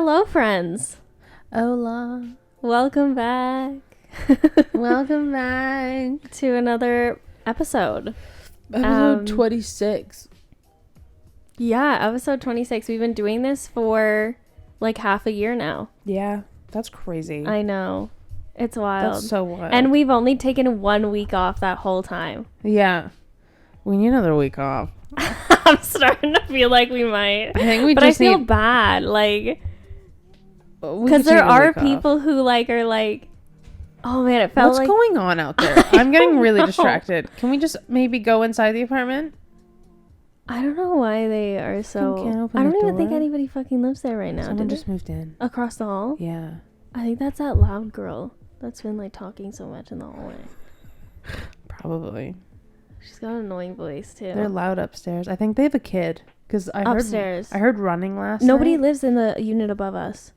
Hello, friends. Hola. Welcome back. Welcome back to another episode. Episode 26. Yeah, episode 26. We've been doing this for like half a year now. Yeah, that's crazy. I know. It's wild. That's so wild. And we've only taken 1 week off that whole time. Yeah. We need another week off. I'm starting to feel like we might. I think we but just I feel bad. Like, because there are people who are like, oh man, it felt What's going on out there? I'm getting really distracted. Can we just maybe go inside the apartment? I don't know why they are so... I don't even think anybody fucking lives there right now. Someone just moved in. Across the hall? Yeah. I think that's that loud girl that's been like talking so much in the hallway. Probably. She's got an annoying voice too. They're loud upstairs. I think they have a kid. Because I heard running last Nobody night. lives in the unit above us.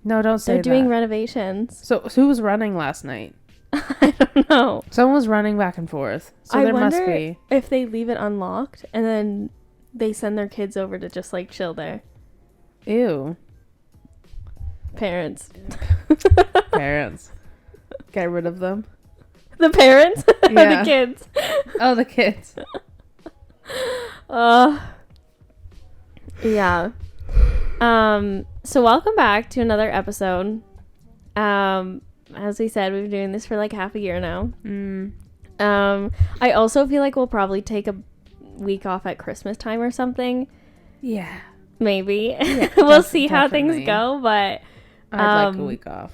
No, don't say that. They're doing renovations. So who was running last night? I don't know. Someone was running back and forth. So there must be. If they leave it unlocked and then they send their kids over to just like chill there. Ew. Parents. Parents. Get rid of them. The parents? Yeah. Or the kids? Oh, the kids. Yeah. So welcome back to another episode. As we said, we've been doing this for like half a year now. I also feel like we'll probably take a week off at Christmas time or something. Yeah. Maybe. Yeah, we'll see how things go, but I'd like a week off.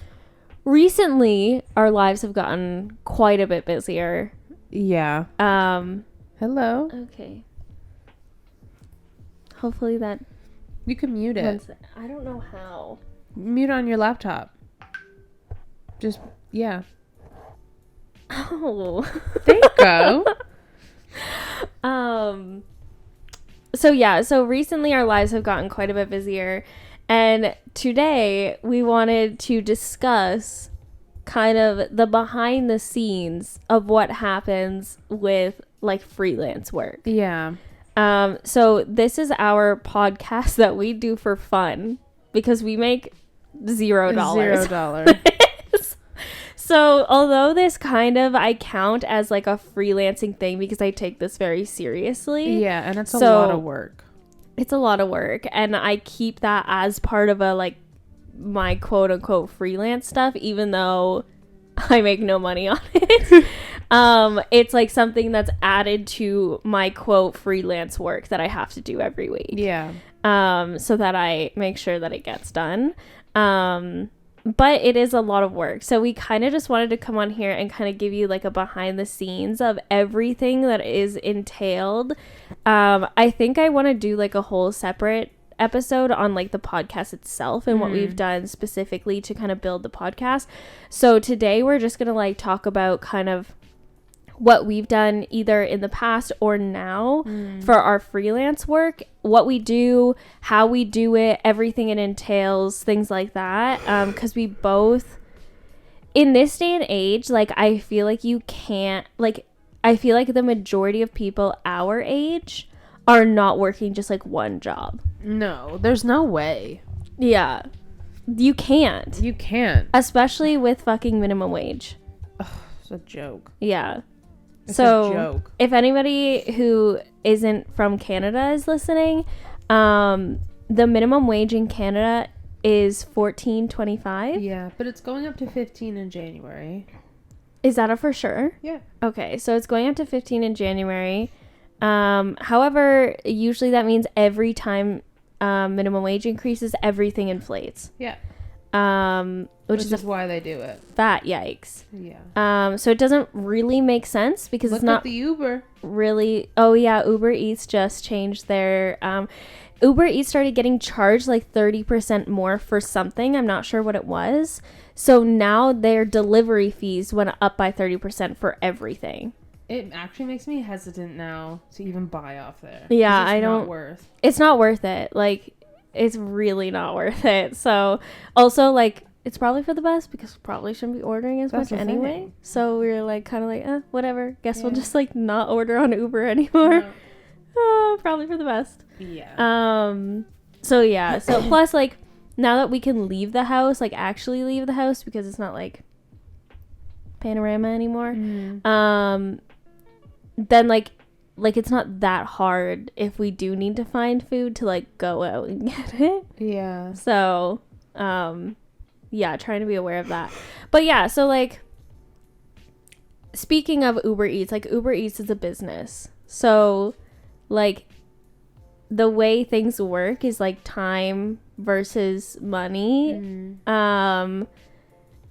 Recently, our lives have gotten quite a bit busier. Yeah. Hello. Okay. Hopefully that... You can mute it. I don't know how. Mute on your laptop. Just, yeah. Oh. There you go. So recently our lives have gotten quite a bit busier. And today we wanted to discuss kind of the behind the scenes of what happens with like freelance work. Yeah. So this is our podcast that we do for fun because we make $0. $0. So although this kind of I count as like a freelancing thing because I take this very seriously. Yeah, and it's a lot of work. It's a lot of work, and I keep that as part of a like my quote unquote freelance stuff, even though I make no money on it. It's like something that's added to my quote freelance work that I have to do every week. Yeah. So that I make sure that it gets done. But it is a lot of work. So we kind of just wanted to come on here and kind of give you like a behind the scenes of everything that is entailed. I think I want to do like a whole separate episode on like the podcast itself and what we've done specifically to kind of build the podcast. So today we're just going to like talk about kind of what we've done either in the past or now for our freelance work, what we do, how we do it, everything it entails, things like that. Because we both, in this day and age, like I feel like you can't, like I feel like the majority of people our age are not working just like one job. No, there's no way. Yeah. You can't. You can't. Especially with fucking minimum wage. Ugh, it's a joke. Yeah. It's so a joke. If anybody who isn't from Canada is listening, the minimum wage in Canada is $14.25. Yeah, but it's going up to 15 in January. Is that a for sure? Yeah. Okay, so it's going up to 15 in January. However, usually that means every time minimum wage increases, everything inflates. Yeah. Which is why they do it. Fat yikes. Yeah. So it doesn't really make sense because it's not at the Uber. Really. Oh yeah, Uber Eats just changed their Uber Eats started getting charged like 30% more for something. I'm not sure what it was. So now their delivery fees went up by 30% for everything. It actually makes me hesitant now to even buy off there. Yeah, it's I don't. Not worth. It's not worth it. Like, it's really not worth it. So, also, like, it's probably for the best because we probably shouldn't be ordering as much anyway. Thing. So we were like, kind of like, whatever. Guess we'll just like not order on Uber anymore. No. Probably for the best. Yeah. So yeah. So plus, like, now that we can leave the house, like actually leave the house because it's not like panorama anymore, then like it's not that hard if we do need to find food to like go out and get it. Yeah. So yeah, trying to be aware of that. But yeah, so like speaking of Uber Eats, like Uber Eats is a business. So like the way things work is like time versus money. And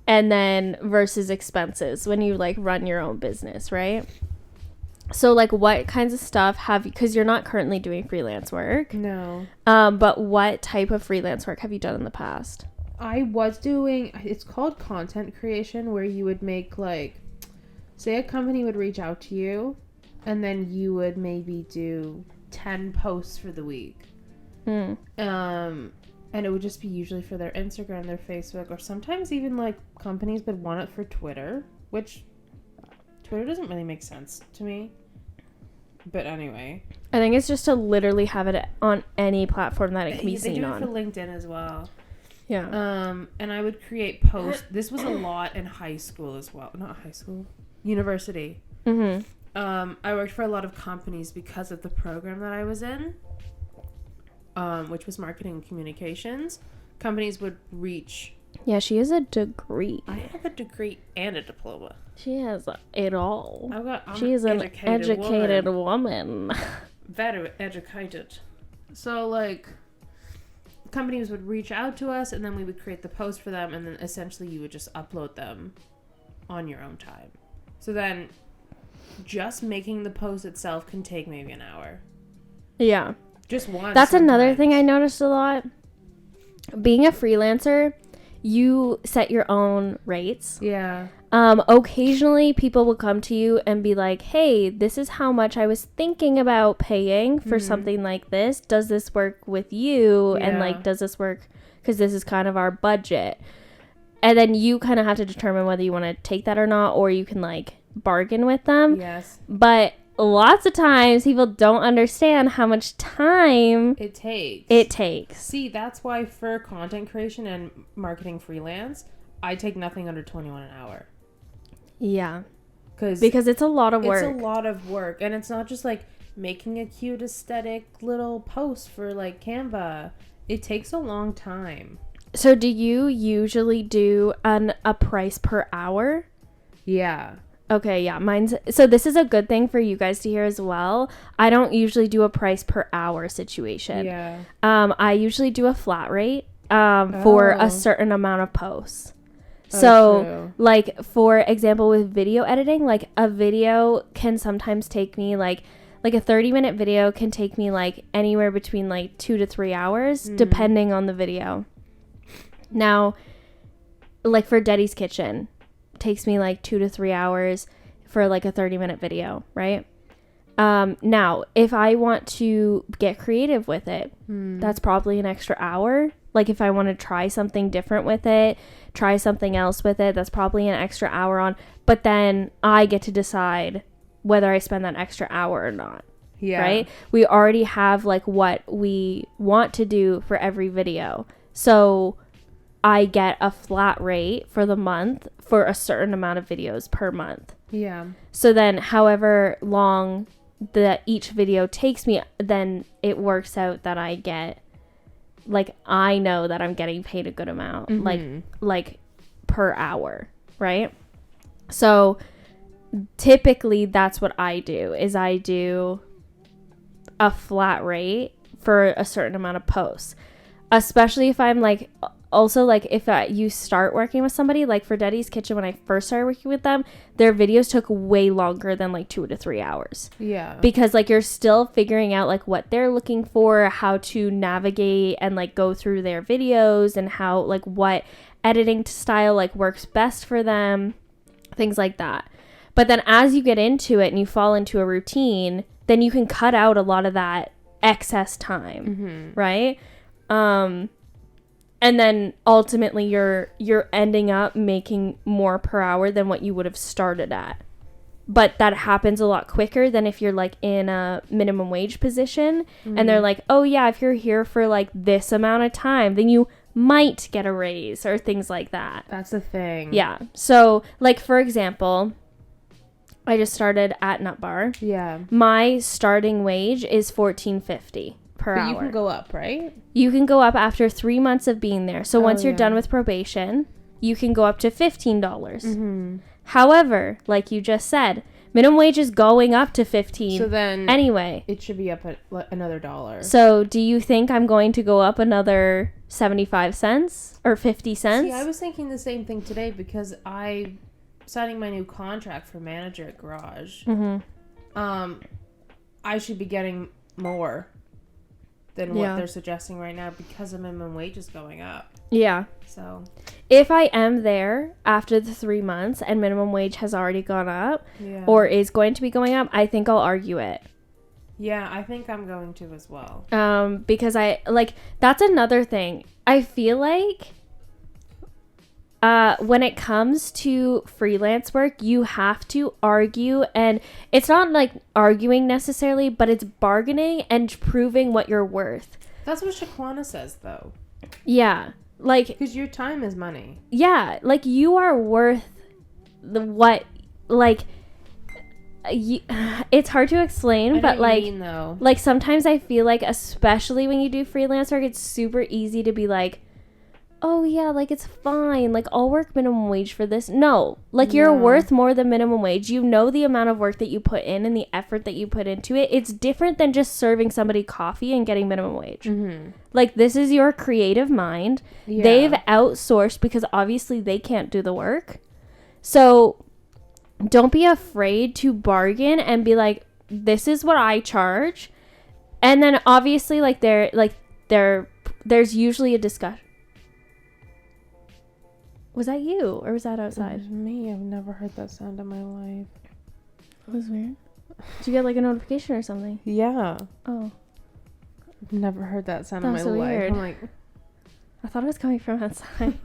then versus expenses when you like run your own business, right? So like what kinds of stuff have you, because you're not currently doing freelance work. No. But what type of freelance work have you done in the past? I was doing, it's called content creation, where you would make like, say a company would reach out to you and then you would maybe do 10 posts for the week. And it would just be usually for their Instagram, their Facebook, or sometimes even like companies would want it for Twitter, which Twitter doesn't really make sense to me. But anyway, I think it's just to literally have it on any platform that it can be seen on. They do it for LinkedIn as well. Yeah. And I would create posts. This was a lot in high school as well. Not high school, university. I worked for a lot of companies because of the program that I was in, which was marketing and communications. Companies would reach. Yeah, she has a degree. I have a degree and a diploma. She has it all. She is an educated woman. Very educated. So, like, companies would reach out to us, and then we would create the post for them, and then essentially you would just upload them on your own time. So then, just making the post itself can take maybe an hour. Yeah. Just one. That's another thing I noticed a lot. Being a freelancer, you set your own rates. Yeah. Occasionally people will come to you and be like, hey, this is how much I was thinking about paying for something like this. Does this work with you? Yeah. And like, does this work? Because this is kind of our budget. And then you kind of have to determine whether you want to take that or not, or you can like bargain with them. Yes. But lots of times people don't understand how much time it takes. See, that's why for content creation and marketing freelance, I take nothing under 21 an hour. Yeah. Because it's a lot of work. It's a lot of work. And it's not just like making a cute aesthetic little post for like Canva. It takes a long time. So do you usually do a price per hour? Yeah. Okay, yeah, so this is a good thing for you guys to hear as well. I don't usually do a price per hour situation. Yeah. I usually do a flat rate for a certain amount of posts. Oh, so true. Like for example with video editing, like a video can sometimes take me like a 30-minute video can take me like anywhere between like 2 to 3 hours depending on the video. Now, like for Daddy's Kitchen, takes me like 2 to 3 hours for like a 30-minute video, right? Now, if I want to get creative with it, that's probably an extra hour. Like if I want to try something different with it, try something else with it, that's probably an extra hour on. But then I get to decide whether I spend that extra hour or not. Yeah. Right? We already have like what we want to do for every video. So I get a flat rate for the month for a certain amount of videos per month. Yeah. So then however long that each video takes me, then it works out that I get, like, I know that I'm getting paid a good amount, like per hour, right? So typically that's what I do, is I do a flat rate for a certain amount of posts, especially if I'm like, also like if you start working with somebody, like for Daddy's Kitchen, when I first started working with them, their videos took way longer than like 2 to 3 hours. Yeah. Because like you're still figuring out like what they're looking for, how to navigate and like go through their videos, and how like what editing style like works best for them, things like that. But then as you get into it and you fall into a routine, then you can cut out a lot of that excess time, right? And then ultimately you're ending up making more per hour than what you would have started at. But that happens a lot quicker than if you're like in a minimum wage position and they're like, oh yeah, if you're here for like this amount of time, then you might get a raise or things like that. That's the thing. Yeah. So, like, for example, I just started at Nut Bar. Yeah. My starting wage is $14.50 per hour. But you can go up, right? You can go up after 3 months of being there. So once you're yeah. done with probation, you can go up to $15. Mm-hmm. However, like you just said, minimum wage is going up to $15. So then anyway, it should be up another $1. So do you think I'm going to go up another 75 cents or 50 cents? See, I was thinking the same thing today because signing my new contract for manager at Garage. Mm-hmm. I should be getting more than what they're suggesting right now because the minimum wage is going up. Yeah. So if I am there after the 3 months and minimum wage has already gone up or is going to be going up, I think I'll argue it. Yeah, I think I'm going to as well. Because that's another thing. I feel like when it comes to freelance work, you have to argue, and it's not like arguing necessarily, but it's bargaining and proving what you're worth. That's what Shaquana says, though. Yeah. Like, because your time is money. Yeah. Like, you are worth it's hard to explain, but like, mean, though. Like sometimes I feel like, especially when you do freelance work, it's super easy to be like, oh yeah, like it's fine, like I'll work minimum wage for this. No, like you're worth more than minimum wage. You know the amount of work that you put in and the effort that you put into it. It's different than just serving somebody coffee and getting minimum wage. Mm-hmm. Like, this is your creative mind. Yeah. They've outsourced because obviously they can't do the work. So don't be afraid to bargain and be like, this is what I charge. And then obviously there's usually a discussion. Was that you or was that outside? It was me. I've never heard that sound in my life. That was weird. Did you get like a notification or something? Yeah. Oh. I've never heard that sound in my so life. Weird. I'm like, I thought it was coming from outside.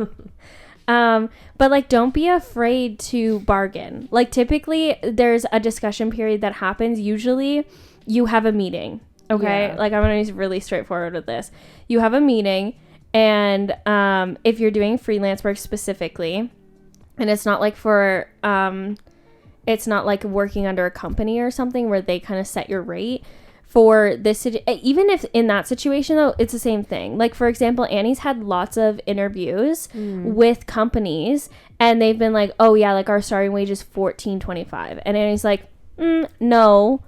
But like, don't be afraid to bargain. Like, typically there's a discussion period that happens. Usually you have a meeting. Okay. Yeah. Like, I'm going to be really straightforward with this. You have a meeting. And if you're doing freelance work specifically, and it's not like it's not like working under a company or something where they kind of set your rate for this. Even if in that situation, though, it's the same thing. Like, for example, Annie's had lots of interviews with companies, and they've been like, oh yeah, like our starting wage is $14.25. And Annie's like, no,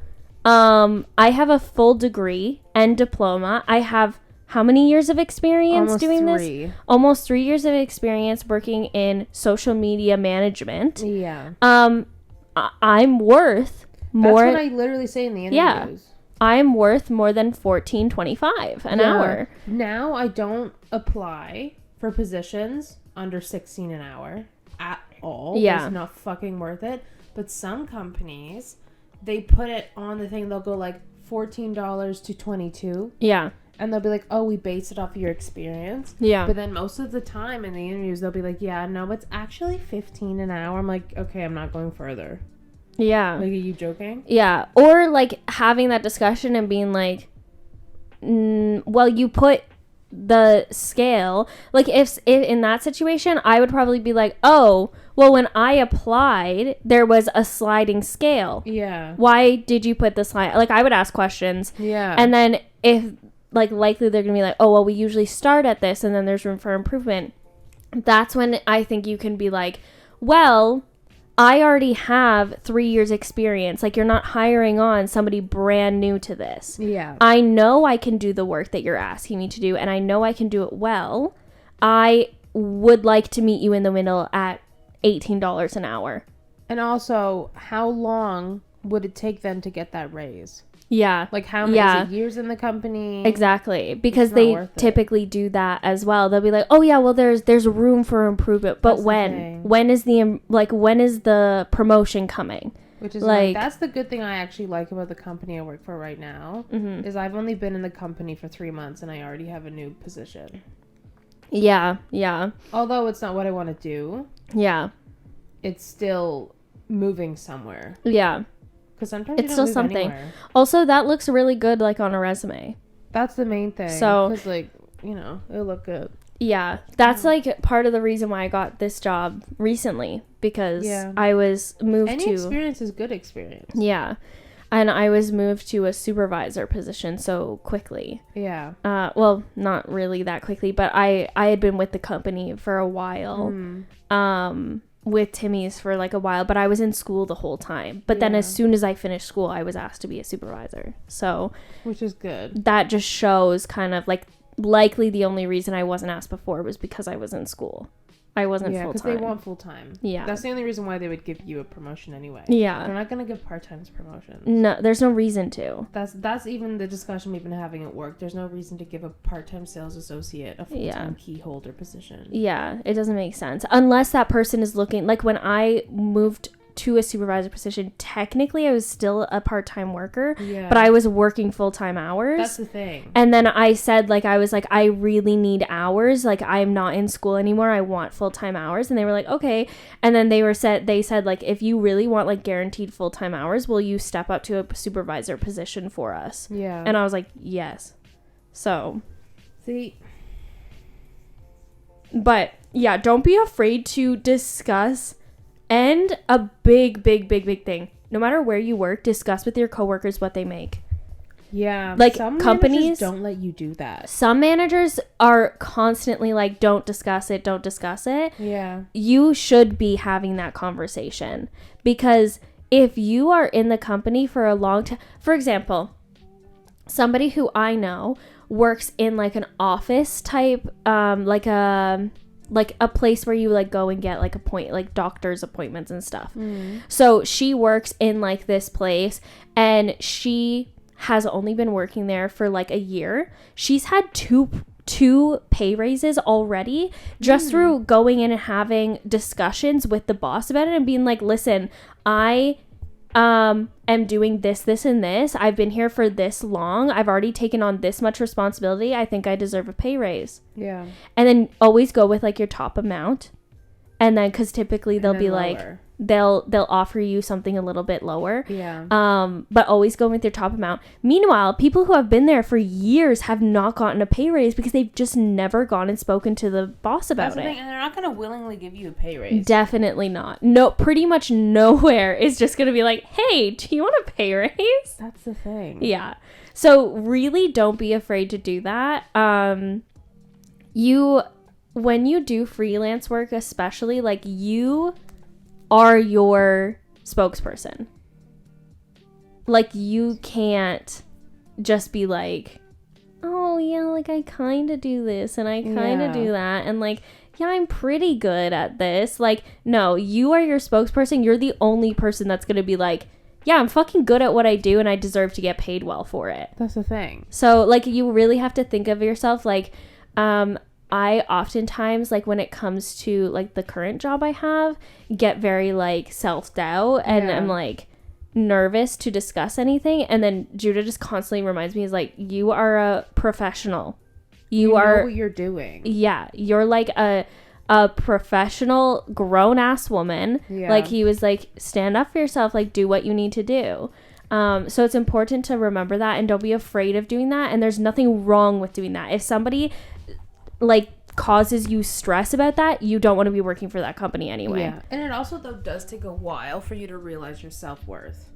I have a full degree and diploma. I have how many years of experience doing this? Almost 3 years of experience working in social media management. Yeah. I'm worth more. That's what I literally say in the interviews. Yeah. I'm worth more than $14.25 an hour. Now I don't apply for positions under $16 an hour at all. Yeah. It's not fucking worth it. But some companies, they put it on the thing. They'll go like $14 to $22. Yeah. And they'll be like, oh, we base it off of your experience. Yeah. But then most of the time in the interviews, they'll be like, yeah, no, it's actually $15 an hour. I'm like, okay, I'm not going further. Yeah. Like, are you joking? Yeah. Or like having that discussion and being like, well, you put the scale. Like, if in that situation, I would probably be like, oh, well, when I applied, there was a sliding scale. Yeah. Why did you put the slide? Like, I would ask questions. Yeah. And then if... like, likely they're gonna be like, oh, well, we usually start at this and then there's room for improvement. That's when I think you can be like, well, I already have 3 years experience. Like, you're not hiring on somebody brand new to this. Yeah. I know I can do the work that you're asking me to do, and I know I can do it well. I would like to meet you in the middle at $18 an hour. And also, how long would it take them to get that raise? Yeah. Like, how many years in the company? Exactly. Because they typically do that as well. They'll be like, oh yeah, well, there's room for improvement. But when is the promotion coming? Which is like, that's the good thing I actually like about the company I work for right now, is I've only been in the company for 3 months and I already have a new position. Yeah. Yeah. Although it's not what I want to do. Yeah. It's still moving somewhere. Yeah. Because sometimes it's still something. Anywhere. Also, that looks really good, like, on a resume. That's the main thing. So, because, like, you know, it'll look good. Yeah, that's like part of the reason why I got this job recently, because I was moved Any to experience is good experience. Yeah. And I was moved to a supervisor position so quickly. Yeah. Well, not really that quickly, but I had been with the company for a while. With Timmy's for like a while, but I was in school the whole time. But then as soon as I finished school, I was asked to be a supervisor. So, which is good. That just shows kind of like likely the only reason I wasn't asked before was because I was in school. I wasn't full-time. Yeah, because they want full-time. Yeah. That's the only reason why they would give you a promotion anyway. Yeah. They're not going to give part-times promotions. No, there's no reason to. That's even the discussion we've been having at work. There's no reason to give a part-time sales associate a full-time key holder position. Yeah, it doesn't make sense. Unless that person is looking... Like, when I moved to a supervisor position, technically I was still a part-time worker, but I was working full-time hours. That's the thing. And then I said, like, I was like, I really need hours. Like, I'm not in school anymore. I want full-time hours. And they were like, okay. And then they said, like, if you really want, like, guaranteed full-time hours, will you step up to a supervisor position for us? Yeah. And I was like, yes. So. See. But, yeah, don't be afraid to discuss. And a big thing. No matter where you work, discuss with your coworkers what they make. Yeah. Like, some companies managers don't let you do that. Some managers are constantly like, don't discuss it. Yeah. You should be having that conversation. Because if you are in the company for a long time, for example, somebody who I know works in like an office type, like a place where you like go and get like doctor's appointments and stuff. So she works in like this place, and she has only been working there for like a year. She's had two pay raises already just through going in and having discussions with the boss about it and being like, listen, I am doing this, and this. I've been here for this long. I've already taken on this much responsibility. I think I deserve a pay raise. Yeah. And then always go with like your top amount. And then, because typically they'll be lower. Like, they'll offer you something a little bit lower. Yeah. But always go with your top amount. Meanwhile, people who have been there for years have not gotten a pay raise because they've just never gone and spoken to the boss about it. That's the thing, and they're not going to willingly give you a pay raise. Definitely not. No, pretty much nowhere is just going to be like, hey, do you want a pay raise? That's the thing. Yeah. So really don't be afraid to do that. When you do freelance work, especially, like, you are your spokesperson. Like, you can't just be like, oh yeah, like I kind of do this and I kind of do that, and like, yeah, I'm pretty good at this. Like, no, you are your spokesperson. You're the only person that's gonna be like, yeah, I'm fucking good at what I do and I deserve to get paid well for it. That's the thing. So like, you really have to think of yourself like, I oftentimes, like, when it comes to like the current job I have, get very like self-doubt, and I'm like nervous to discuss anything. And then Judah just constantly reminds me, is like, you are a professional. You know what you're doing. Yeah, you're like a professional grown-ass woman. Yeah. Like, he was like, stand up for yourself, like, do what you need to do. So it's important to remember that, and don't be afraid of doing that. And there's nothing wrong with doing that. If somebody like causes you stress about that, you don't want to be working for that company anyway. Yeah. And it also, though, does take a while for you to realize your self-worth.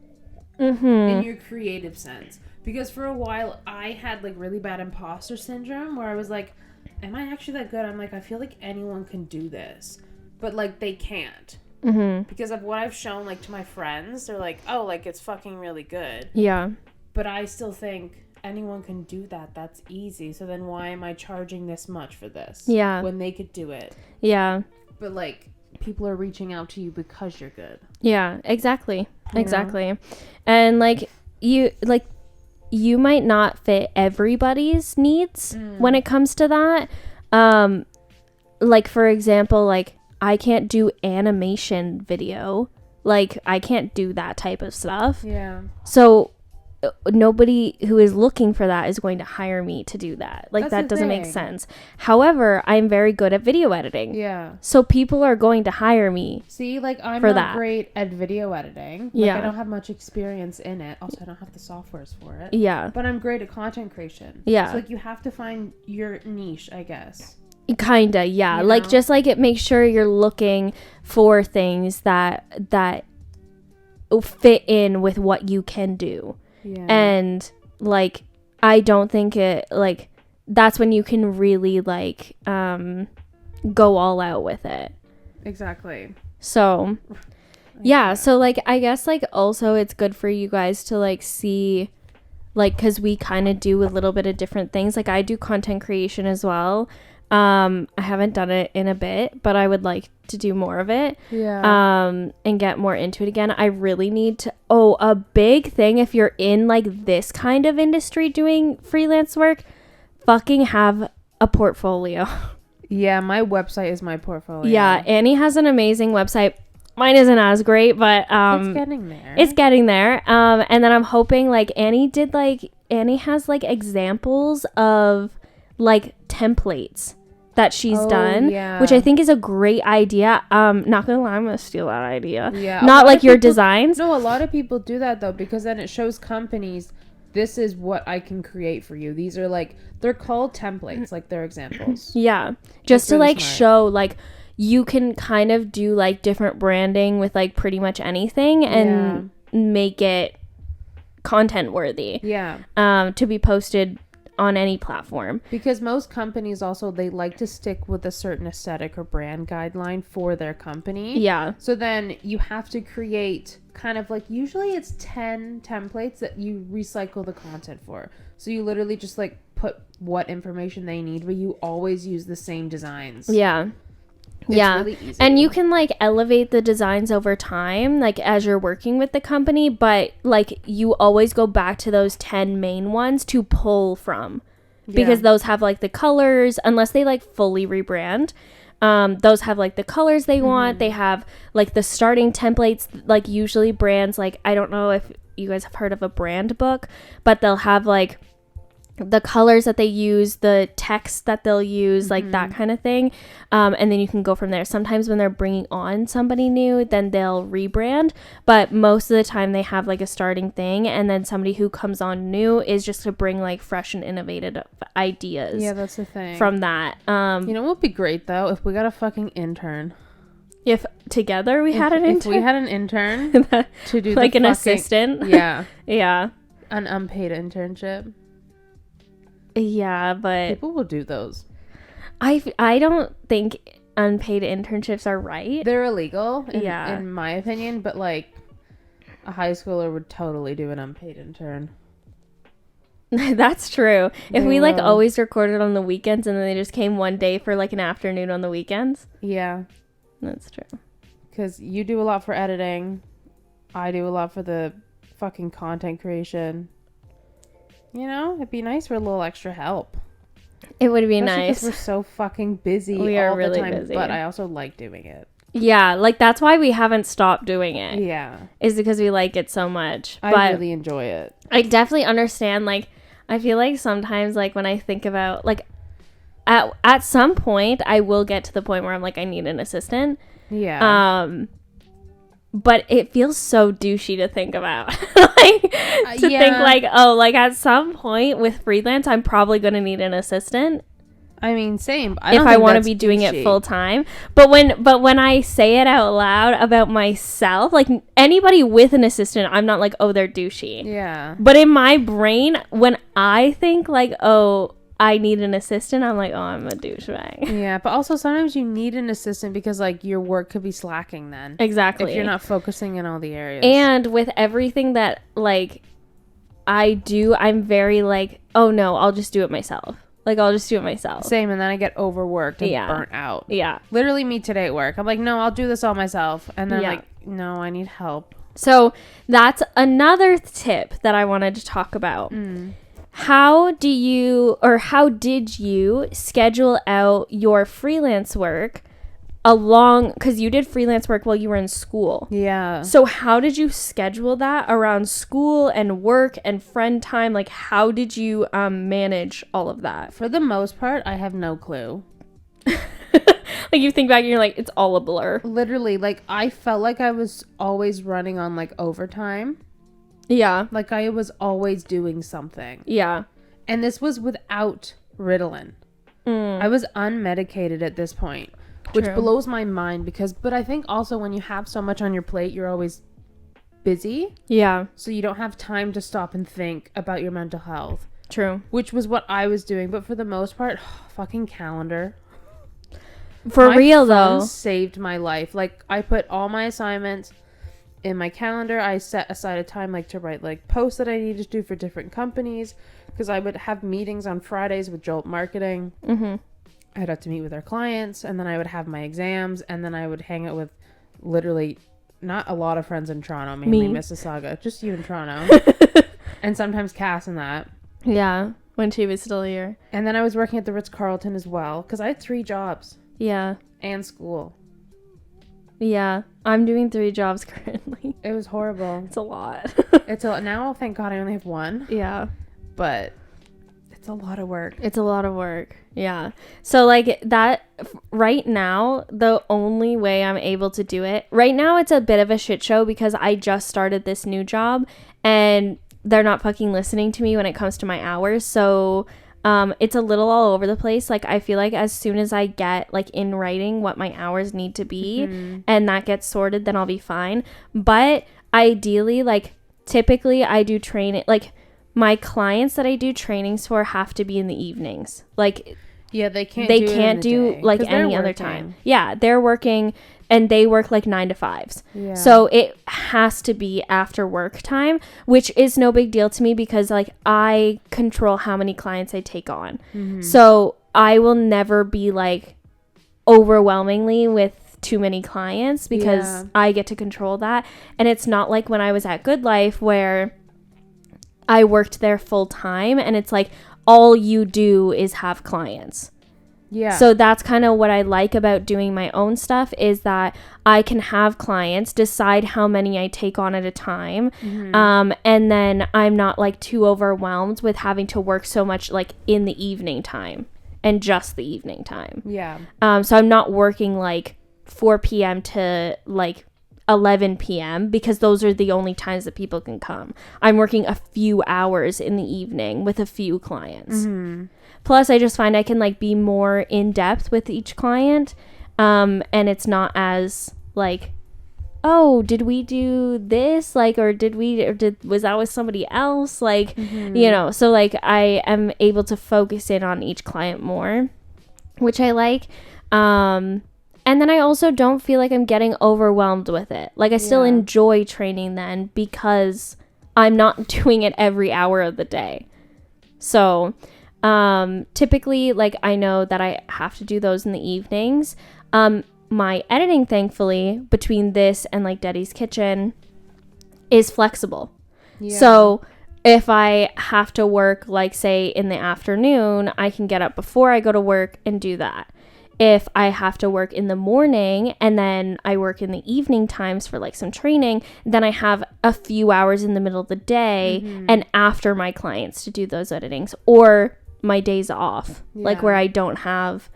Mm-hmm. In your creative sense. Because for a while, I had like really bad imposter syndrome where I was like, am I actually that good? I'm like, I feel like anyone can do this. But like, they can't. Mm-hmm. Because of what I've shown like to my friends. They're like, oh, like, it's fucking really good. Yeah. But I still think anyone can do that. That's easy. So then why am I charging this much for this? Yeah. When they could do it. Yeah. But like, people are reaching out to you because you're good. Yeah, exactly. Exactly. And like, you might not fit everybody's needs when it comes to that. Like, for example, like, I can't do animation video. Like, I can't do that type of stuff. Yeah. So nobody who is looking for that is going to hire me to do that. Like, that doesn't make sense. However, I'm very good at video editing. Yeah. So people are going to hire me. See, like, I'm not great at video editing. Like, I don't have much experience in it. Also, I don't have the softwares for it. Yeah. But I'm great at content creation. Yeah. So, like, you have to find your niche, I guess. Kinda, yeah. You Like, know? just like it makes sure you're looking for things that fit in with what you can do. Yeah. And like, I don't think it, like, that's when you can really like go all out with it. Exactly. So yeah, so like I guess like also it's good for you guys to like see, like, because we kind of do a little bit of different things. Like, I do content creation as well. I haven't done it in a bit, but I would like to do more of it. Yeah. And get more into it again. I really need to, a big thing if you're in like this kind of industry doing freelance work, fucking have a portfolio. Yeah, my website is my portfolio. Yeah, Annie has an amazing website. Mine isn't as great, but it's getting there. It's getting there. And then I'm hoping like Annie has like examples of like templates that she's done, yeah. which I think is a great idea. Not gonna lie, I'm gonna steal that idea. Yeah. Not like your designs. No, a lot of people do that though, because then it shows companies, this is what I can create for you. These are like, they're called templates, like they're examples. Yeah. Just to really like smart. show like you can kind of do like different branding with like pretty much anything and make it content worthy. Yeah. To be posted on any platform. Because most companies also, they like to stick with a certain aesthetic or brand guideline for their company. Yeah. So then you have to create kind of like, usually it's 10 templates that you recycle the content for. So you literally just like put what information they need, but you always use the same designs. Yeah. It's really easy. And you can like elevate the designs over time, like as you're working with the company, but like you always go back to those 10 main ones to pull from, because those have like the colors, unless they like fully rebrand. Those have like the colors they want. They have like the starting templates, like usually brands, like, I don't know if you guys have heard of a brand book, but they'll have like the colors that they use, the text that they'll use, like that kind of thing. And then you can go from there. Sometimes when they're bringing on somebody new, then they'll rebrand. But most of the time they have like a starting thing. And then somebody who comes on new is just to bring like fresh and innovative ideas. Yeah, that's the thing. From that. You know what would be great though? If we got a fucking intern. If together we had an intern. If we had an intern to do like the an fucking, assistant. Yeah. Yeah. An unpaid internship. Yeah, but People will do those. I don't think unpaid internships are right. They're illegal, Yeah. in my opinion, but like a high schooler would totally do an unpaid intern. That's true. If They we like will. always recorded on the weekends and then they just came one day for like an afternoon on the weekends. Yeah. That's true. Because you do a lot for editing. I do a lot for the fucking content creation. You know, it'd be nice for a little extra help. It would be Especially 'cause nice. we're so fucking busy We are all really the time, busy. but I also like doing it. Yeah, like that's why we haven't stopped doing it. Yeah. Is because we like it so much. I But really enjoy it. I definitely understand, like, I feel like sometimes like when I think about like at some point I will get to the point where I'm like, I need an assistant. Yeah. But it feels so douchey to think about. Like, to think like, oh, like at some point with freelance, I'm probably going to need an assistant I mean, same. if I want to be doing it full time. But when I say it out loud about myself, like anybody with an assistant, I'm not like, oh, they're douchey. Yeah. But in my brain, when I think like, oh, I need an assistant, I'm like, oh, I'm a douchebag. Yeah, but also sometimes you need an assistant because like your work could be slacking then. Exactly. If you're not focusing in all the areas. And with everything that like I do, I'm very like, oh no, I'll just do it myself. Like, I'll just do it myself. Same, and then I get overworked and burnt out. Yeah. Literally me today at work. I'm like, no, I'll do this all myself. And then Yeah. I'm like, no, I need help. So that's another tip that I wanted to talk about. How did you schedule out your freelance work because you did freelance work while you were in school? Yeah. So how did you schedule that around school and work and friend time? Like, how did you manage all of that? For the most part, I have no clue. Like, you think back and you're like, it's all a blur. Literally, like, I felt like I was always running on, like, overtime. Yeah. Like, I was always doing something. Yeah. And this was without Ritalin. I was unmedicated at this point, which True. blows my mind but I think also when you have so much on your plate, you're always busy. Yeah. So you don't have time to stop and think about your mental health. True. Which was what I was doing. But for the most part, fucking calendar. For my real, phone though. saved my life. Like, I put all my assignments in my calendar. I set aside a time, like, to write, like, posts that I needed to do for different companies. Because I would have meetings on Fridays with Jolt Marketing. Mm-hmm. I'd have to meet with our clients. And then I would have my exams. And then I would hang out with literally not a lot of friends in Toronto. Mainly Mississauga. Just you in Toronto. And sometimes Cass and that. Yeah. When she was still here. And then I was working at the Ritz-Carlton as well. Because I had 3 jobs. Yeah. And school. Yeah. I'm doing 3 jobs currently. It was horrible. It's a lot. It's a now, thank God, I only have 1. Yeah. But it's a lot of work. It's a lot of work. Yeah. So like that right now, the only way I'm able to do it right now, it's a bit of a shit show because I just started this new job and they're not fucking listening to me when it comes to my hours. So it's a little all over the place. Like, I feel like as soon as I get like in writing what my hours need to be and that gets sorted, then I'll be fine. But ideally, like, typically I do training, like, my clients that I do trainings for have to be in the evenings. Like, yeah, they can't do like any other time. Yeah, they're working and they work like 9 to 5s. Yeah. So it has to be after work time, which is no big deal to me because like I control how many clients I take on. So I will never be like overwhelmingly with too many clients because I get to control that. And it's not like when I was at Good Life where I worked there full time and it's like all you do is have clients. Yeah. So that's kind of what I like about doing my own stuff is that I can have clients, decide how many I take on at a time. And then I'm not like too overwhelmed with having to work so much like in the evening time and just the evening time. Yeah. So I'm not working like 4 p.m. to like 11 p.m. because those are the only times that people can come. I'm working a few hours in the evening with a few clients. Plus, I just find I can like be more in depth with each client, and it's not as like, oh, did we do this? Like, was that with somebody else? Like, you know. So like, I am able to focus in on each client more, which I like. And then I also don't feel like I'm getting overwhelmed with it. Like, I still enjoy training then because I'm not doing it every hour of the day. So, typically, like, I know that I have to do those in the evenings. My editing, thankfully, between this and, like, Daddy's Kitchen is flexible. Yeah. So, if I have to work, like, say, in the afternoon, I can get up before I go to work and do that. If I have to work in the morning and then I work in the evening times for like some training, then I have a few hours in the middle of the day and after my clients to do those editings or my days off, like where I don't have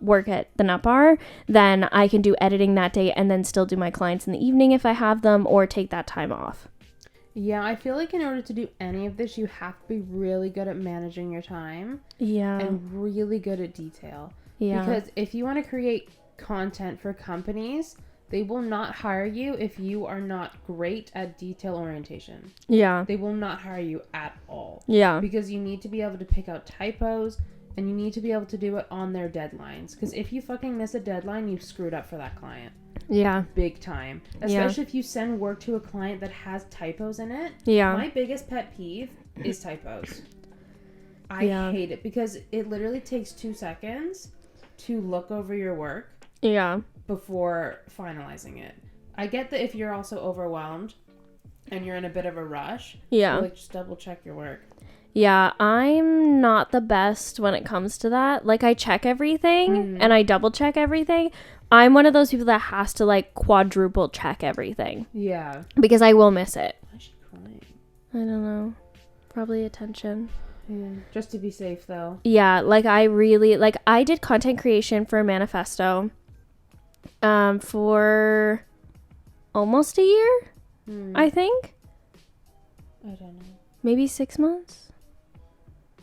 work at the nut bar, then I can do editing that day and then still do my clients in the evening if I have them or take that time off. Yeah, I feel like in order to do any of this, you have to be really good at managing your time. Yeah. And really good at detail. Yeah. Because if you want to create content for companies, they will not hire you if you are not great at detail orientation. Yeah. They will not hire you at all. Yeah. Because you need to be able to pick out typos and you need to be able to do it on their deadlines. Because if you fucking miss a deadline, you've screwed up for that client. Yeah. Big time. Especially if you send work to a client that has typos in it. Yeah. My biggest pet peeve is typos. I hate it because it literally takes 2 seconds to look over your work before finalizing it. I get that if you're also overwhelmed and you're in a bit of a rush, like just double check your work. Yeah, I'm not the best when it comes to that. Like, I check everything and I double check everything. I'm one of those people that has to like quadruple check everything. Yeah. Because I will miss it. Why is she crying? I don't know. Probably attention. Yeah, just to be safe though. Yeah, like I did content creation for a manifesto for almost a year, I think. I don't know. Maybe 6 months.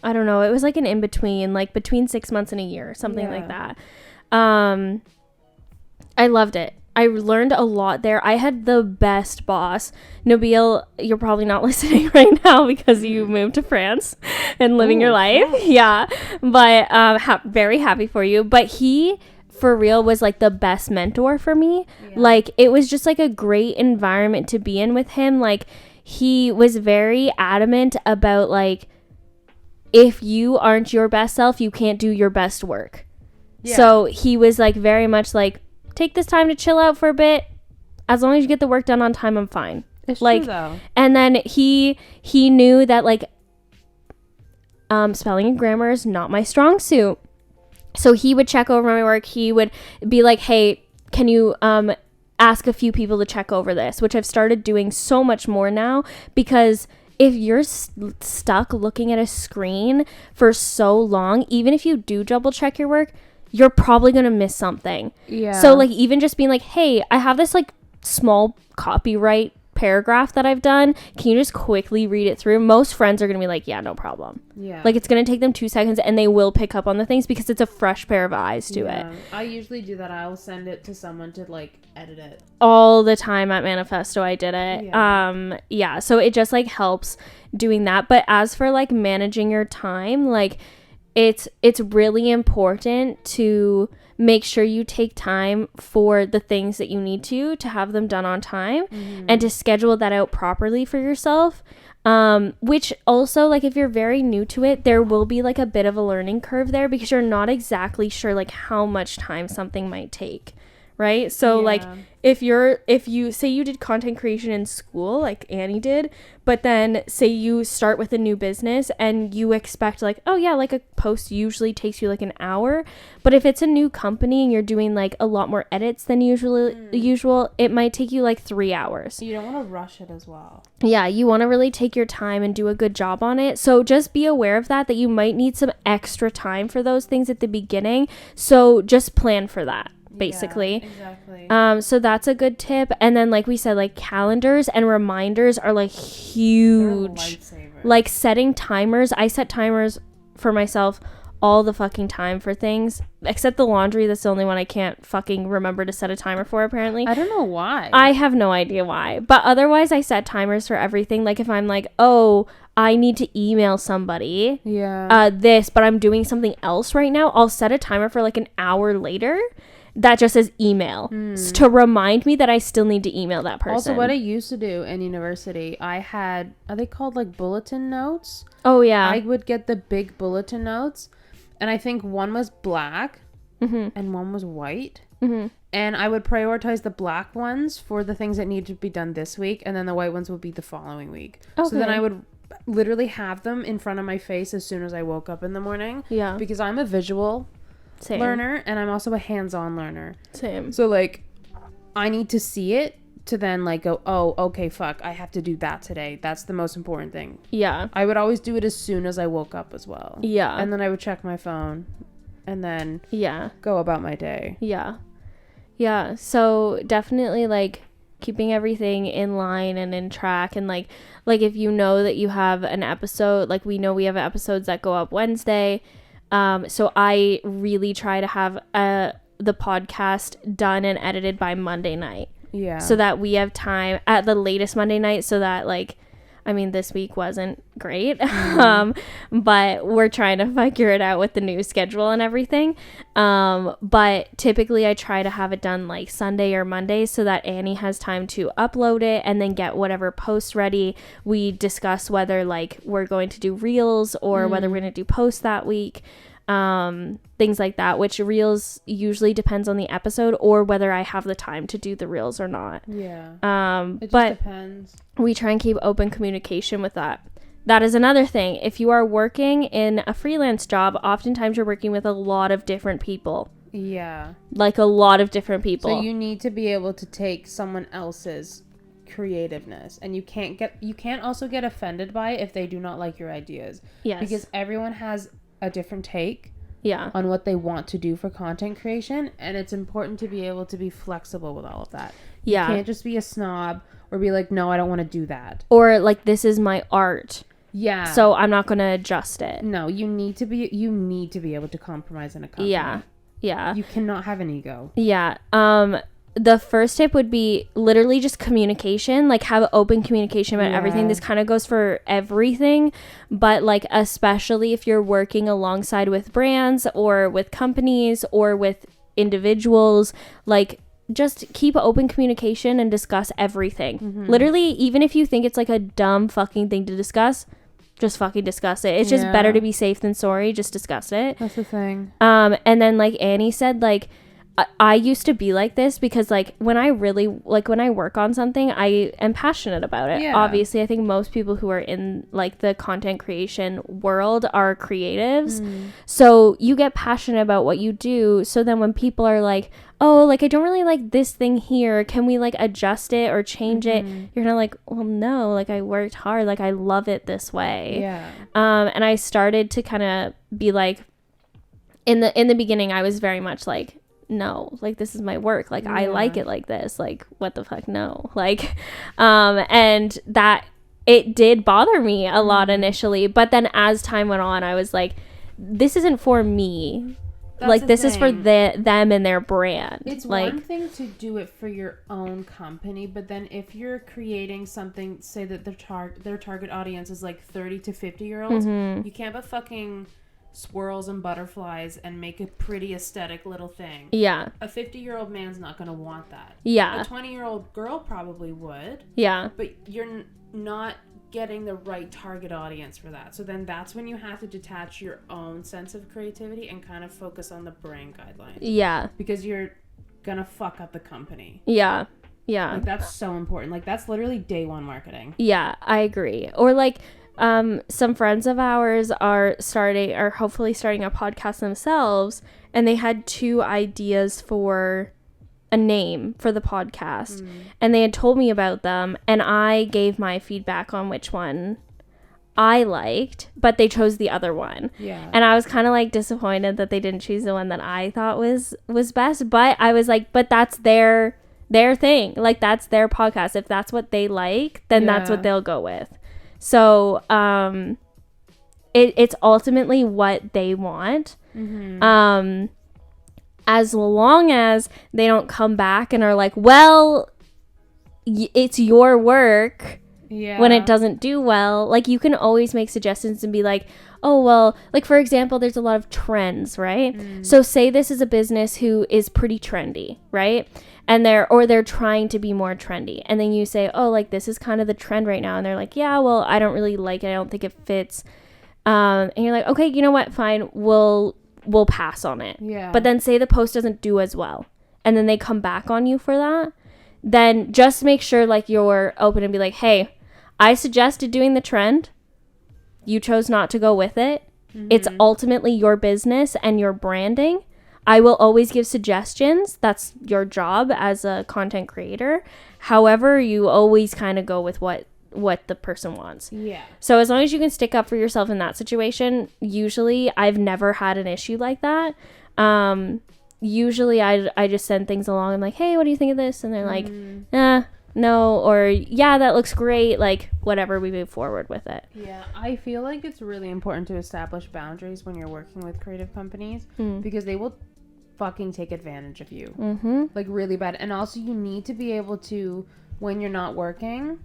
I don't know. It was like an in between, like between 6 months and a year, something like that. I loved it. I learned a lot there. I had the best boss. Nabil, you're probably not listening right now because you moved to France and living your life. Yeah. But very happy for you. But he, for real, was like the best mentor for me. Yeah. Like, it was just like a great environment to be in with him. Like, he was very adamant about like, if you aren't your best self, you can't do your best work. Yeah. So he was like very much like, take this time to chill out for a bit. As long as you get the work done on time, I'm fine. It's like, true, though. And then he knew that like spelling and grammar is not my strong suit. So he would check over my work. He would be like, hey, can you ask a few people to check over this? Which I've started doing so much more now, because if you're stuck looking at a screen for so long, even if you do double check your work, you're probably going to miss something. Yeah. So like even just being like, hey, I have this like small copyright paragraph that I've done. Can you just quickly read it through? Most friends are going to be like, yeah, no problem. Yeah. Like it's going to take them 2 seconds and they will pick up on the things because it's a fresh pair of eyes to it. I usually do that. I'll send it to someone to like edit it. All the time at Manifesto I did it. Yeah. So it just like helps doing that. But as for like managing your time, like it's really important to make sure you take time for the things that you need to have them done on time, and to schedule that out properly for yourself. Which also, like, if you're very new to it, there will be like a bit of a learning curve there because you're not exactly sure like how much time something might take. Right? So like if you say you did content creation in school like Annie did, but then say you start with a new business and you expect like, oh yeah, like a post usually takes you like an hour, but if it's a new company and you're doing like a lot more edits than usual, it might take you like 3 hours. You don't want to rush it as well. Yeah, you want to really take your time and do a good job on it. So just be aware of that you might need some extra time for those things at the beginning. So just plan for that. Basically. Yeah, exactly. So that's a good tip. And then like we said, like calendars and reminders are like huge. Like setting timers. I set timers for myself all the fucking time for things, except the laundry. That's the only one I can't fucking remember to set a timer for, apparently. I don't know why. I have no idea why. But otherwise I set timers for everything. Like if I'm like, oh, I need to email somebody this, but I'm doing something else right now, I'll set a timer for like an hour later that just says email to remind me that I still need to email that person. Also, what I used to do in university, I had, are they called like bulletin notes? Oh, yeah. I would get the big bulletin notes, and I think one was black and one was white. And I would prioritize the black ones for the things that need to be done this week, and then the white ones would be the following week. Okay. So then I would literally have them in front of my face as soon as I woke up in the morning. Yeah. Because I'm a visual learner, and I'm also a hands-on learner. Same. So like I need to see it to then like go, oh, okay, fuck, I have to do that today. That's the most important thing. Yeah. I would always do it as soon as I woke up as well. Yeah. And then I would check my phone and then go about my day. Yeah. So definitely like keeping everything in line and in track, and like if you know that you have an episode, like we know we have episodes that go up Wednesday. So I really try to have the podcast done and edited by Monday night. Yeah. So that we have time at the latest Monday night, so that like, I mean, this week wasn't great, but we're trying to figure it out with the new schedule and everything. But typically I try to have it done like Sunday or Monday so that Annie has time to upload it and then get whatever post ready. We discuss whether like we're going to do reels or whether we're going to do posts that week. Things like that, which reels usually depends on the episode or whether I have the time to do the reels or not. It just but depends. We try and keep open communication with that. That is another thing. If you are working in a freelance job, oftentimes you're working with a lot of different people. Yeah. Like a lot of different people. So you need to be able to take someone else's creativeness, and you can't also get offended by it if they do not like your ideas. Yes. Because everyone has a different take on what they want to do for content creation, and it's important to be able to be flexible with all of that. You can't just be a snob or be like, no, I don't want to do that, or like, this is my art. Yeah. So I'm not going to adjust it. No, you need to be able to compromise in a company. Yeah. Yeah. You cannot have an ego. Yeah. The first tip would be literally just communication, like have open communication about everything. This kind of goes for everything, but like especially if you're working alongside with brands or with companies or with individuals, like just keep open communication and discuss everything. Literally, even if you think it's like a dumb fucking thing to discuss, just fucking discuss it. It's just better to be safe than sorry. Just discuss it. That's the thing. And then like Annie said, like I used to be like this because like when I work on something, I am passionate about it. Obviously, I think most people who are in like the content creation world are creatives. So you get passionate about what you do. So then when people are like, oh, like I don't really like this thing here, can we like adjust it or change it? You're gonna like, well, no, like I worked hard, like I love it this way. And I started to kind of be like, in the beginning, I was very much like, no, like this is my work, like I like it like this, like what the fuck, no, like and that it did bother me a lot initially, but then as time went on, I was like, this isn't for me. That's like this is for them and their brand. It's like, one thing to do it for your own company, but then if you're creating something, say that their target audience is like 30 to 50-year-olds, you can't but fucking swirls and butterflies and make a pretty aesthetic little thing. Yeah. A 50-year-old man's not going to want that. Yeah. A 20-year-old girl probably would. Yeah. But you're not getting the right target audience for that. So then that's when you have to detach your own sense of creativity and kind of focus on the brand guidelines. Yeah. Because you're going to fuck up the company. Yeah. Yeah. Like that's so important. Like that's literally day one marketing. Yeah, I agree. Or like some friends of ours are hopefully starting a podcast themselves, and they had 2 ideas for a name for the podcast, and they had told me about them, and I gave my feedback on which one I liked, but they chose the other one. Yeah. And I was kind of like disappointed that they didn't choose the one that I thought was best, but I was like, but that's their thing. Like that's their podcast. If that's what they like, then that's what they'll go with. So it's ultimately what they want. As long as they don't come back and are like, well, it's your work when it doesn't do well. Like you can always make suggestions and be like, oh, well, like for example, there's a lot of trends, right? So say this is a business who is pretty trendy, right? And they're trying to be more trendy. And then you say, oh, like this is kind of the trend right now. And they're like, yeah, well, I don't really like it. I don't think it fits. And you're like, okay, you know what? Fine. We'll pass on it. Yeah. But then say the post doesn't do as well, and then they come back on you for that. Then just make sure like you're open and be like, hey, I suggested doing the trend. You chose not to go with it. It's ultimately your business and your branding. I will always give suggestions. That's your job as a content creator. However, you always kind of go with what the person wants. Yeah. So as long as you can stick up for yourself in that situation, usually I've never had an issue like that. Usually I just send things along. I'm like, hey, what do you think of this? And they're like, no, or yeah, that looks great. Like whatever, we move forward with it. Yeah, I feel like it's really important to establish boundaries when you're working with creative companies because they will fucking take advantage of you. Like really bad. And also you need to be able to, when you're not working,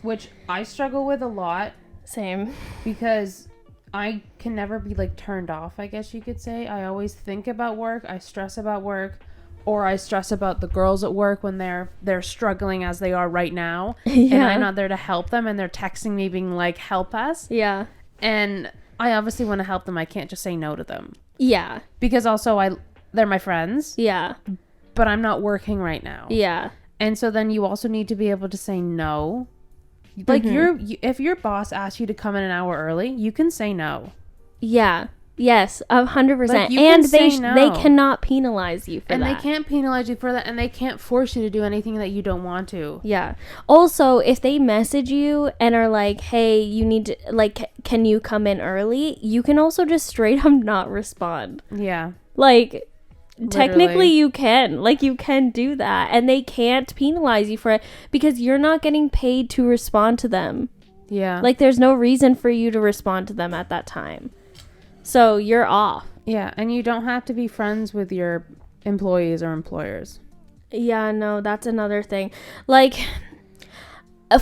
which I struggle with a lot. Same. Because I can never be like turned off, I guess you could say. I always think about work, I stress about work, or I stress about the girls at work when they're struggling as they are right now. And I'm not there to help them, and they're texting me being like, help us. Yeah. And I obviously want to help them. I can't just say no to them. Yeah. Because also they're my friends. Yeah. But I'm not working right now. Yeah. And so then you also need to be able to say no. Like if your boss asks you to come in an hour early, you can say no. Yeah. Yes, 100%. Like, and they cannot penalize you for that. And they can't penalize you for that, and they can't force you to do anything that you don't want to. Yeah. Also, if they message you and are like, hey, you need to, like, can you come in early? You can also just straight up not respond. Yeah. Like, Technically you can. Like, you can do that, and they can't penalize you for it because you're not getting paid to respond to them. Yeah. Like, there's no reason for you to respond to them at that time. So you're off. Yeah, and you don't have to be friends with your employees or employers. Yeah, no, that's another thing. Like,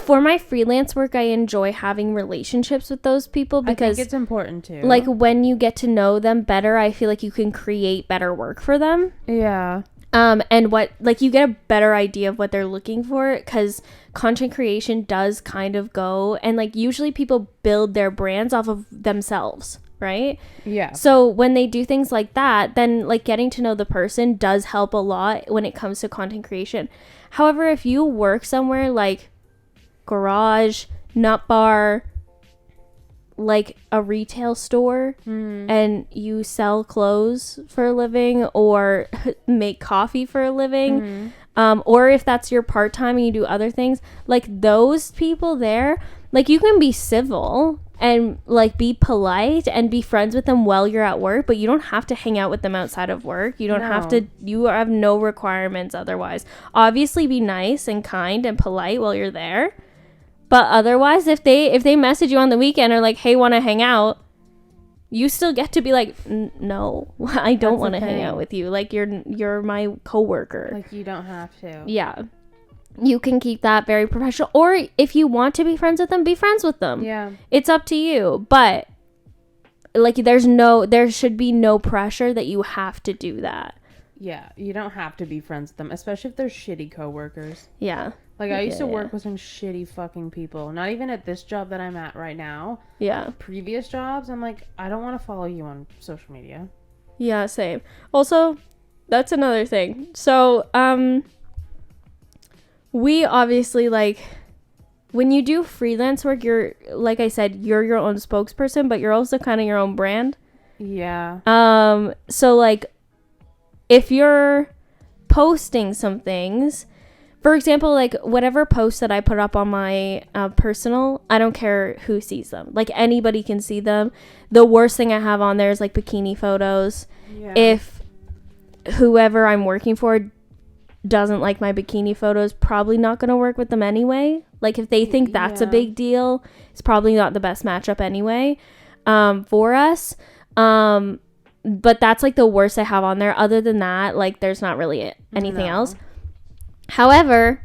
for my freelance work, I enjoy having relationships with those people because I think it's important too. like, when you get to know them better, I feel like you can create better work for them. Yeah. And what, like, you get a better idea of what they're looking for, because content creation does kind of go, and like, usually people build their brands off of themselves, right? Yeah. So when they do things like that, then like, getting to know the person does help a lot when it comes to content creation. However, if you work somewhere like garage, nut bar, like a retail store, and you sell clothes for a living or make coffee for a living, or if that's your part-time and you do other things, like, those people there, like, you can be civil and like be polite and be friends with them while you're at work, but you don't have to hang out with them outside of work. You don't have to, you have no requirements otherwise. Obviously be nice and kind and polite while you're there. But otherwise, if they message you on the weekend or like, hey, want to hang out, you still get to be like, no, I don't want to hang out with you. Like, you're my coworker. Like, you don't have to. Yeah. You can keep that very professional. Or if you want to be friends with them, be friends with them. Yeah. It's up to you. But like, there should be no pressure that you have to do that. Yeah. You don't have to be friends with them, especially if they're shitty coworkers. Yeah. Like, I used to work with some shitty fucking people. Not even at this job that I'm at right now. Yeah. Previous jobs, I'm like, I don't want to follow you on social media. Yeah, same. Also, that's another thing. So, we obviously, like, when you do freelance work, you're, like I said, you're your own spokesperson, but you're also kind of your own brand. Yeah. So, like, if you're posting some things, for example, like, whatever posts that I put up on my personal, I don't care who sees them. Like, anybody can see them. The worst thing I have on there is like bikini photos. Yeah. If whoever I'm working for doesn't like my bikini photos, probably not going to work with them anyway. Like, if they think that's a big deal, it's probably not the best matchup anyway for us. But that's like the worst I have on there. Other than that, like, there's not really anything else. However,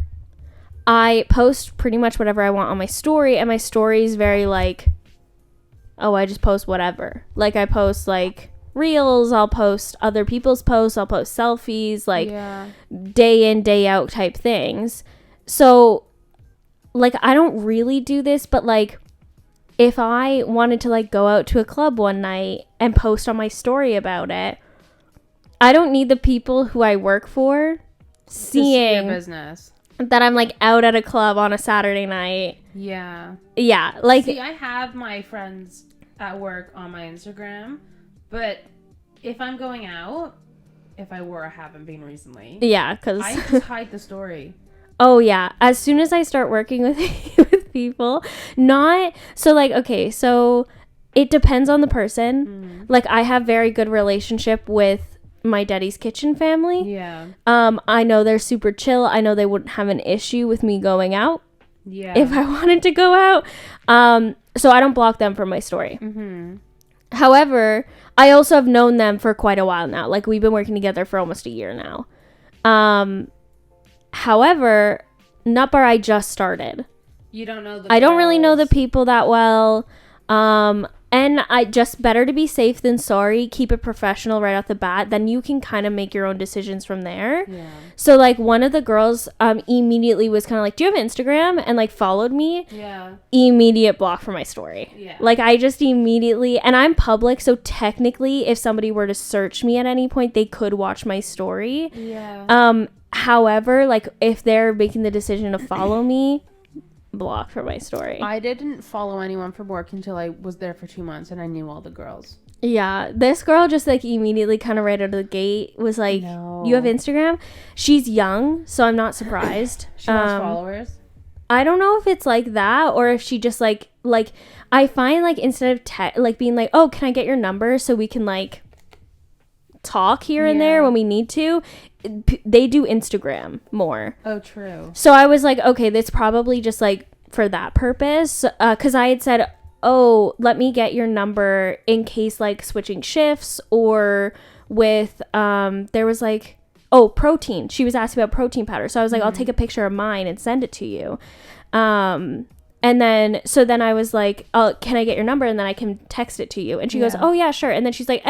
I post pretty much whatever I want on my story, and my story is very like, oh, I just post whatever. Like, I post like reels, I'll post other people's posts, I'll post selfies, like day in, day out type things. So, like, I don't really do this, but like, if I wanted to like go out to a club one night and post on my story about it, I don't need the people who I work for seeing business that I'm like out at a club on a Saturday night. Yeah. Like, see, I have my friends at work on my Instagram, but if I'm going out, if I were, I haven't been recently. Yeah, because I just hide the story. Oh yeah, as soon as I start working with with people, not so like, okay, so it depends on the person. Like, I have very good relationship with my Daddy's Kitchen family. Yeah. I know they're super chill. I know they wouldn't have an issue with me going out. Yeah. If I wanted to go out. So I don't block them from my story. However, I also have known them for quite a while now. Like, we've been working together for almost a year now. However, Nut Bar, I just started. You don't know I don't really know the people that well. And I just, better to be safe than sorry. Keep it professional right off the bat. Then you can kind of make your own decisions from there. Yeah. So, like, one of the girls immediately was kind of like, do you have Instagram? And, like, followed me. Yeah. Immediate block for my story. Yeah. Like, I just immediately, and I'm public, so technically, if somebody were to search me at any point, they could watch my story. Yeah. However, like, if they're making the decision to follow me, block for my story. I didn't follow anyone from work until I was there for 2 months and I knew all the girls. Yeah, this girl just like immediately kind of right out of the gate was like, no. You have Instagram? She's young, so I'm not surprised. She wants followers? I don't know if it's like that or if she just like I find like instead of like being like, oh, can I get your number so we can like talk here and there when we need to. They do Instagram more. Oh, true. So I was like, okay, that's probably just like for that purpose. Because I had said, oh, let me get your number in case like switching shifts or with, there was like, oh, protein. She was asking about protein powder. So I was like, I'll take a picture of mine and send it to you. And then, so then I was like, oh, can I get your number? And then I can text it to you. And she goes, oh yeah, sure. And then she's like,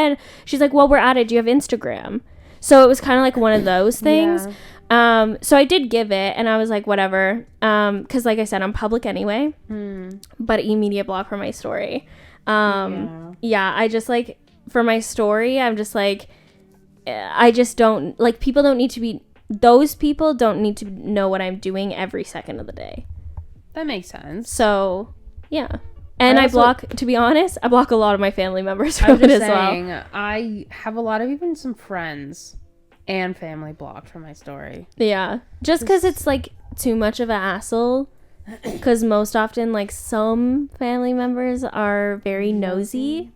well, we're at it. Do you have Instagram? So it was kind of like one of those things. Yeah. So I did give it and I was like, whatever. Cause like I said, I'm public anyway, but immediate block for my story. Yeah, I just like, for my story, I'm just like, I just don't, like, those people don't need to know what I'm doing every second of the day. That makes sense. So, yeah. And I block, to be honest, I block a lot of my family members from it as well. I have a lot of even some friends and family blocked from my story. Yeah. Just because it's, like, too much of a hassle. Because most often, like, some family members are very nosy.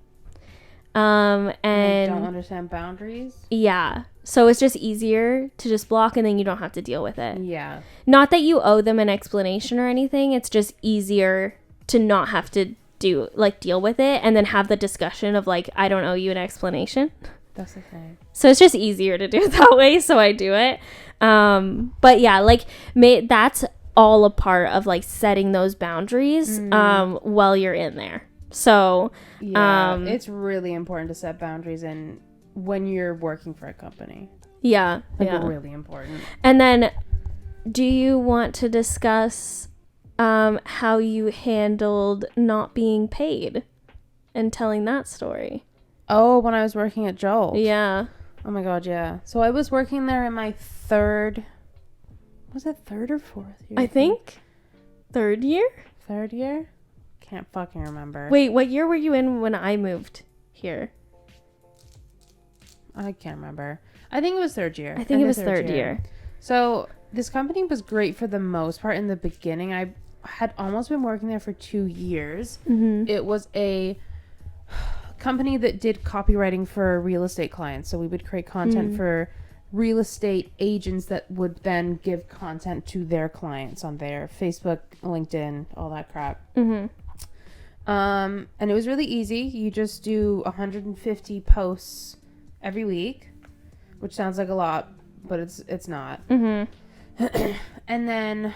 And don't understand boundaries. Yeah. So it's just easier to just block and then you don't have to deal with it. Yeah. Not that you owe them an explanation or anything. It's just easier to not have to deal with it and then have the discussion of like, I don't owe you an explanation. That's the thing. So it's just easier to do it that way. So I do it. But yeah, like that's all a part of like setting those boundaries while you're in there. So yeah, it's really important to set boundaries in when you're working for a company. Yeah. Really important. And then do you want to discuss how you handled not being paid and telling that story? Oh, when I was working at Jolt. Yeah. Oh my God, yeah. So I was working there in my third or fourth year? I think third year? Third year? Can't fucking remember. Wait, what year were you in when I moved here? I can't remember. I think it was third year. I think it was third year. So this company was great for the most part in the beginning. I had almost been working there for 2 years. Mm-hmm. It was a company that did copywriting for real estate clients. So we would create content for real estate agents that would then give content to their clients on their Facebook, LinkedIn, all that crap. Mm-hmm. And it was really easy. You just do 150 posts every week, which sounds like a lot, but it's not. Mm-hmm. And then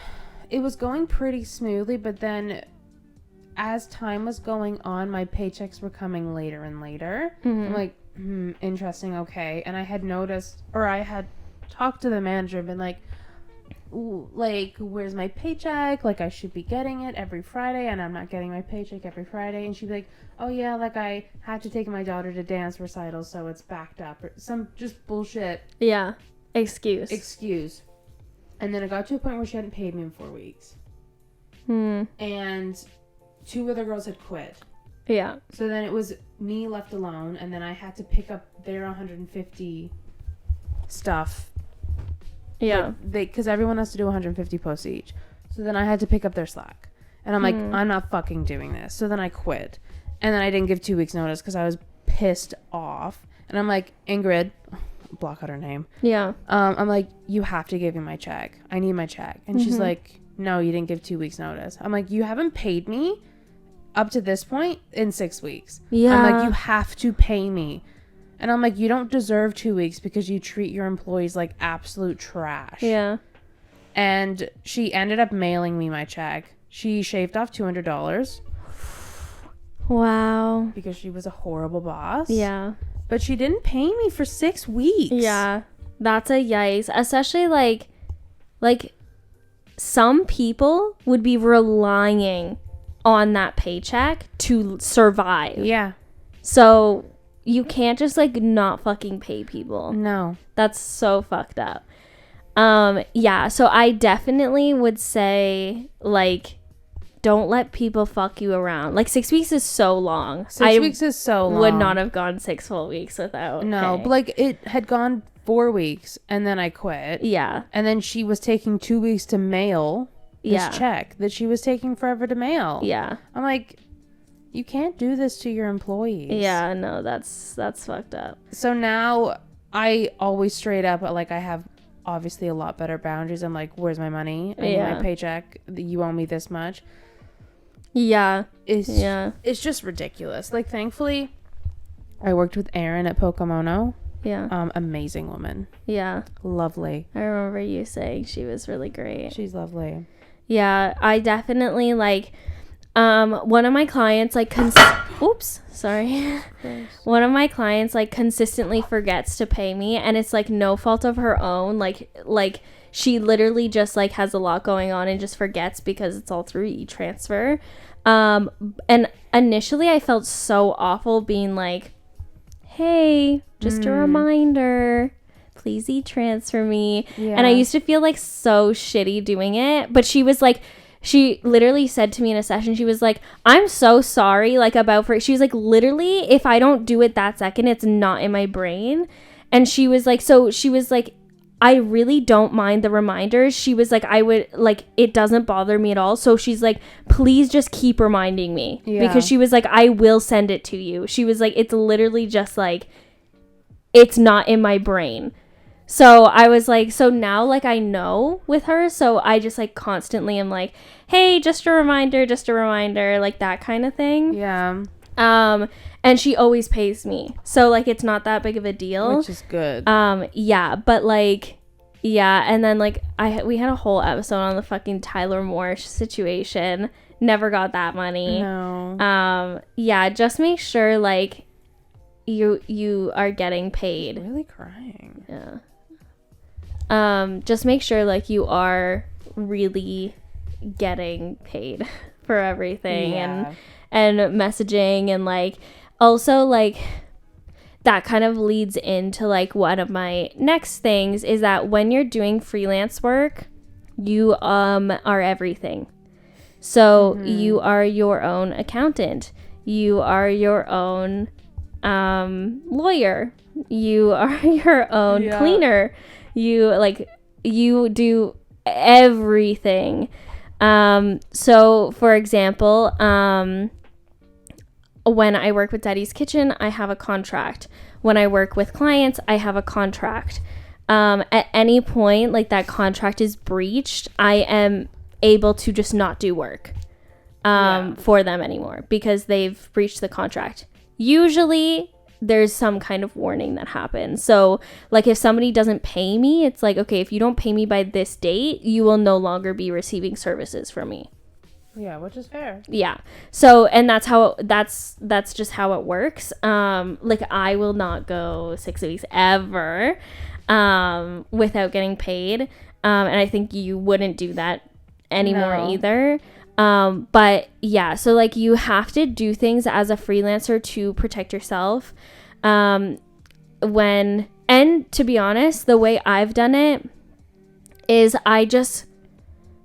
it was going pretty smoothly, but then as time was going on, my paychecks were coming later and later. Mm-hmm. I'm like, interesting, okay. And I had noticed, or I had talked to the manager and been like, ooh, like, where's my paycheck? Like, I should be getting it every Friday, and I'm not getting my paycheck every Friday. And she'd be like, oh yeah, like, I had to take my daughter to dance recitals, so it's backed up, or some just bullshit. Yeah. Excuse. And then it got to a point where she hadn't paid me in 4 weeks. And 2 other girls had quit. Yeah. So then it was me left alone, and then I had to pick up their 150 stuff. Yeah. Because everyone has to do 150 posts each. So then I had to pick up their slack. And I'm like, I'm not fucking doing this. So then I quit. And then I didn't give 2 weeks notice because I was pissed off. And I'm like, Ingrid, block out her name. Yeah. I'm like, you have to give me my check. I need my check. And she's like, no, you didn't give 2 weeks notice. I'm like, you haven't paid me up to this point in 6 weeks. Yeah. I'm like, you have to pay me. And I'm like, you don't deserve 2 weeks because you treat your employees like absolute trash. Yeah. And she ended up mailing me my check. She shaved off $200. Wow. Because she was a horrible boss. Yeah. But she didn't pay me for 6 weeks. Yeah. That's a yikes. Especially like some people would be relying on that paycheck to survive. Yeah. So you can't just like not fucking pay people. No. That's so fucked up. Yeah, so I definitely would say like don't let people fuck you around. Like 6 weeks is so long. 6 weeks is so long. Would not have gone 6 full weeks without pay. But like it had gone 4 weeks and then I quit. Yeah. And then she was taking 2 weeks to mail this check that she was taking forever to mail. Yeah. I'm like, you can't do this to your employees. Yeah, no, that's fucked up. So now I always straight up, like, I have obviously a lot better boundaries. I'm like, where's my money? I need my paycheck. You owe me this much. Yeah. It's just ridiculous. Like, thankfully, I worked with Erin at Pokemono. Yeah. Amazing woman. Yeah. Lovely. I remember you saying she was really great. She's lovely. Yeah, I definitely, like, one of my clients, like, oops, sorry. One of my clients, like, consistently forgets to pay me, and it's, like, no fault of her own. Like, she literally just, like, has a lot going on and just forgets because it's all through e-transfer. And initially I felt so awful being like, hey, just a reminder, please e-transfer me. Yeah. And I used to feel like so shitty doing it, but she was like, she literally said to me in a session, she was like, I'm so sorry, like, she was like, literally, if I don't do it that second, it's not in my brain. And she was like, I really don't mind the reminders. She was like, I would, like, it doesn't bother me at all. So she's like, please just keep reminding me. Yeah. Because she was like, I will send it to you. She was like, it's literally just like, it's not in my brain. So I was like, so now, like, I know with her. So I just, like, constantly am like, hey, just a reminder, like, that kind of thing. Yeah. And she always pays me. So, like, it's not that big of a deal. Which is good. Yeah, but, like, yeah, and then, like, we had a whole episode on the fucking Tyler Moore situation. Never got that money. No. Yeah, just make sure, like, you are getting paid. I'm really crying. Yeah. Just make sure, like, you are really getting paid for everything. Yeah. And messaging, and, like, also, like, that kind of leads into, like, one of my next things is that when you're doing freelance work, you are everything. So you are your own accountant, you are your own lawyer, you are your own cleaner, you do everything. So for example, when I work with Daddy's Kitchen, I have a contract. When I work with clients, I have a contract. At any point, like, that contract is breached, I am able to just not do work for them anymore because they've breached the contract. Usually, there's some kind of warning that happens. So, like, if somebody doesn't pay me, it's like, okay, if you don't pay me by this date, you will no longer be receiving services from me. Yeah, which is fair. Yeah. So, and that's just how it works. Like, I will not go 6 weeks ever without getting paid. And I think you wouldn't do that anymore either. But yeah, so, like, you have to do things as a freelancer to protect yourself. And to be honest, the way I've done it is I just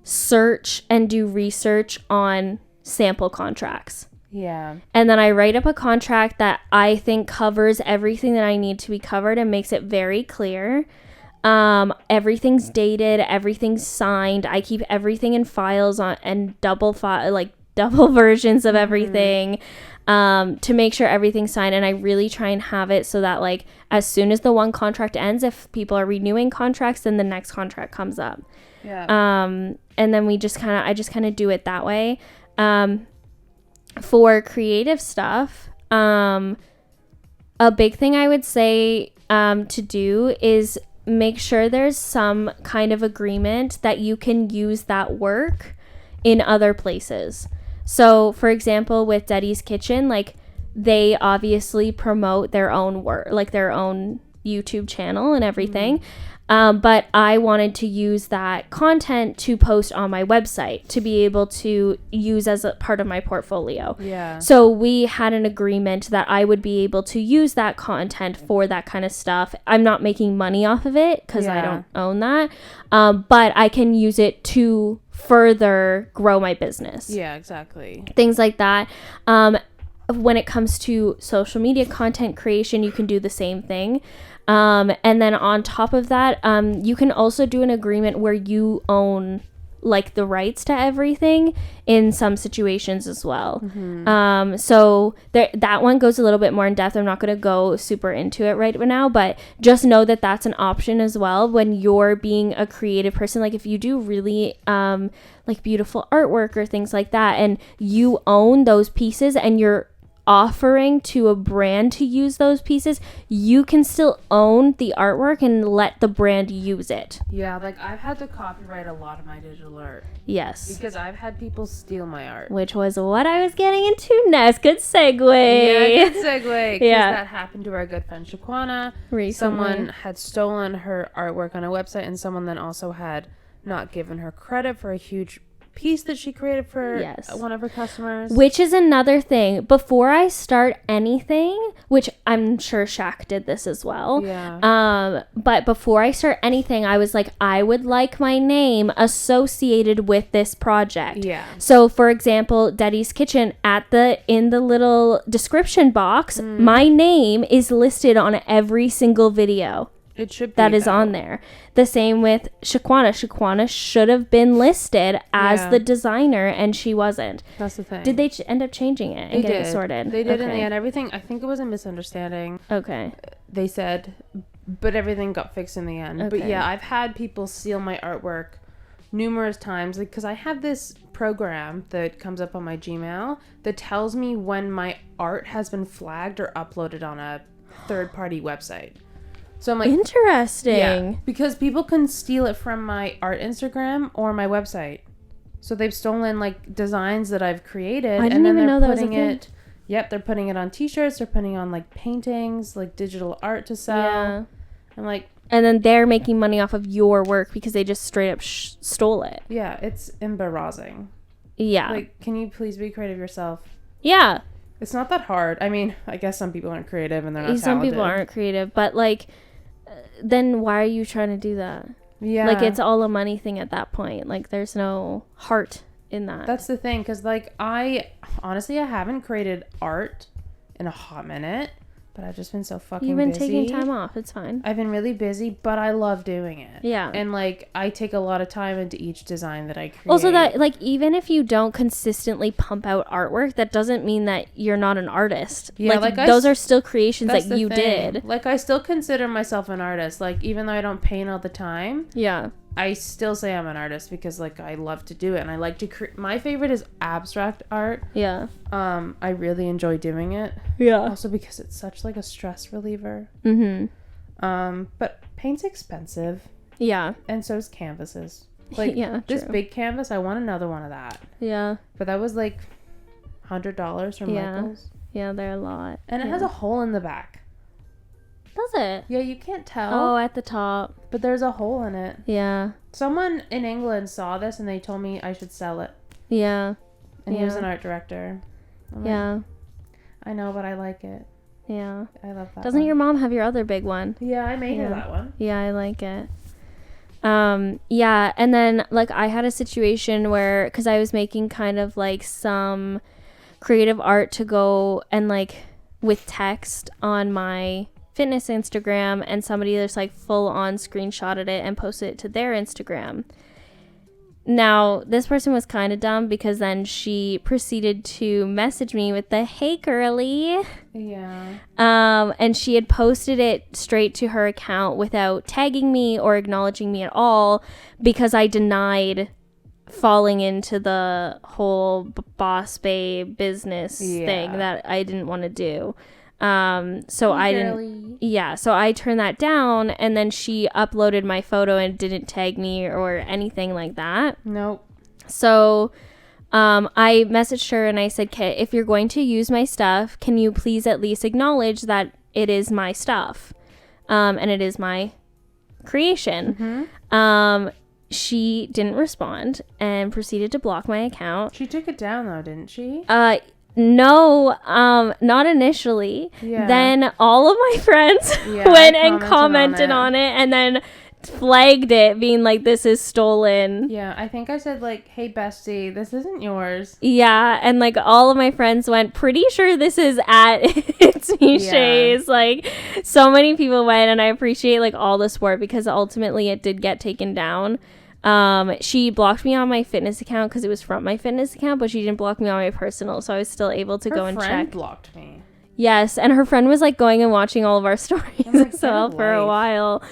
search and do research on sample contracts. Yeah. And then I write up a contract that I think covers everything that I need to be covered and makes it very clear. Everything's dated, everything's signed. I keep everything in files and double versions of everything, to make sure everything's signed. And I really try and have it so that, like, as soon as the one contract ends, if people are renewing contracts, then the next contract comes up. Yeah. And then I just kind of do it that way. For creative stuff, a big thing I would say to do is make sure there's some kind of agreement that you can use that work in other places. So, for example, with Daddy's Kitchen, like, they obviously promote their own work, like their own YouTube channel and everything. But I wanted to use that content to post on my website to be able to use as a part of my portfolio. Yeah. So we had an agreement that I would be able to use that content for that kind of stuff. I'm not making money off of it because I don't own that. But I can use it to further grow my business. Yeah, exactly. Things like that. When it comes to social media content creation, you can do the same thing. And then on top of that, you can also do an agreement where you own like the rights to everything in some situations as well. So that one goes a little bit more in depth. I'm not going to go super into it right now, but just know that that's an option as well when you're being a creative person. Like if you do really like beautiful artwork or things like that, and you own those pieces and you're offering to a brand to use those pieces, you can still own the artwork and let the brand use it. Yeah, like I've had to copyright a lot of my digital art. Yes. Because I've had people steal my art. Which was what I was getting into next. Good segue. Yeah, good segue. Yeah. That happened to our good friend Shaquana. Recently. Someone had stolen her artwork on a website, and someone then also had not given her credit for a huge piece that she created for one of her customers. Which is another thing. Before I start anything, which I'm sure Shaq did this as well. Yeah. But before I start anything, I was like, I would like my name associated with this project. Yeah. So for example, Daddy's Kitchen, in the little description box, my name is listed on every single video. It should be that is on there. The same with Shaquana. Shaquana should have been listed as the designer, and she wasn't. That's the thing. Did they end up changing it and getting it sorted? They did in the end. Everything, I think it was a misunderstanding. Okay. They said, but everything got fixed in the end. Okay. But yeah, I've had people steal my artwork numerous times, because I have this program that comes up on my Gmail that tells me when my art has been flagged or uploaded on a third-party website. So I'm like, interesting. Yeah, because people can steal it from my art Instagram or my website. So they've stolen like designs that I've created. I didn't even know that was a thing. Yep, they're putting it on t-shirts. They're putting on like paintings, like digital art to sell. Yeah. I'm like, and then they're making money off of your work because they just straight up stole it. Yeah, it's embarrassing. Yeah. Like, can you please be creative yourself? Yeah. It's not that hard. I mean, I guess some people aren't creative and they're not talented. Some people aren't creative, but like, then why are you trying to do that? Yeah. Like, it's all a money thing at that point. Like, there's no heart in that. That's the thing, because like I haven't created art in a hot minute, but I've just been so fucking busy. You've been taking time off. It's fine. I've been really busy, but I love doing it. Yeah. And like I take a lot of time into each design that I create. Also, that like even if you don't consistently pump out artwork, that doesn't mean that you're not an artist. Yeah, like those are still creations that you did. Like I still consider myself an artist. Like even though I don't paint all the time. Yeah. I still say I'm an artist because like I love to do it, and I like to my favorite is abstract art. Yeah. I really enjoy doing it. Yeah. Also because it's such like a stress reliever. But paint's expensive. Yeah. And so is canvases. Like this big canvas, I want another one of that. Yeah. But that was like $100 from Michaels. Yeah, they're a lot. And it has a hole in the back. Does it? Yeah, you can't tell. Oh, at the top. But there's a hole in it. Yeah. Someone in England saw this and they told me I should sell it. Yeah. And he was an art director. I'm like, I know, but I like it. Yeah. I love that. Doesn't your mom have your other big one? Yeah, I made her that one. Yeah, I like it. Yeah, and then like I had a situation where, because I was making kind of like some creative art to go and like with text on my fitness Instagram, and somebody just like full on screenshotted it and posted it to their Instagram. Now, this person was kind of dumb because then she proceeded to message me with the "Hey girly." Yeah. And she had posted it straight to her account without tagging me or acknowledging me at all, because I denied falling into the whole boss babe business thing that I didn't want to do. So I didn't, so I turned that down, and then she uploaded my photo and didn't tag me or anything like that. Nope. So, I messaged her and I said, "Okay, if you're going to use my stuff, can you please at least acknowledge that it is my stuff, and it is my creation?" She didn't respond and proceeded to block my account. She took it down though, didn't she? No, not initially. Yeah. Then all of my friends went and commented on it and then flagged it, being like, "This is stolen." Yeah, I think I said like, "Hey bestie, this isn't yours." Yeah, and like all of my friends went, "Pretty sure this is at It's Me Shay's." Like so many people went, and I appreciate like all the support because ultimately it did get taken down. She blocked me on my fitness account because it was from my fitness account, but she didn't block me on my personal, so I was still able to go and check. Her friend blocked me. Yes, and her friend was like going and watching all of our stories as well for a while.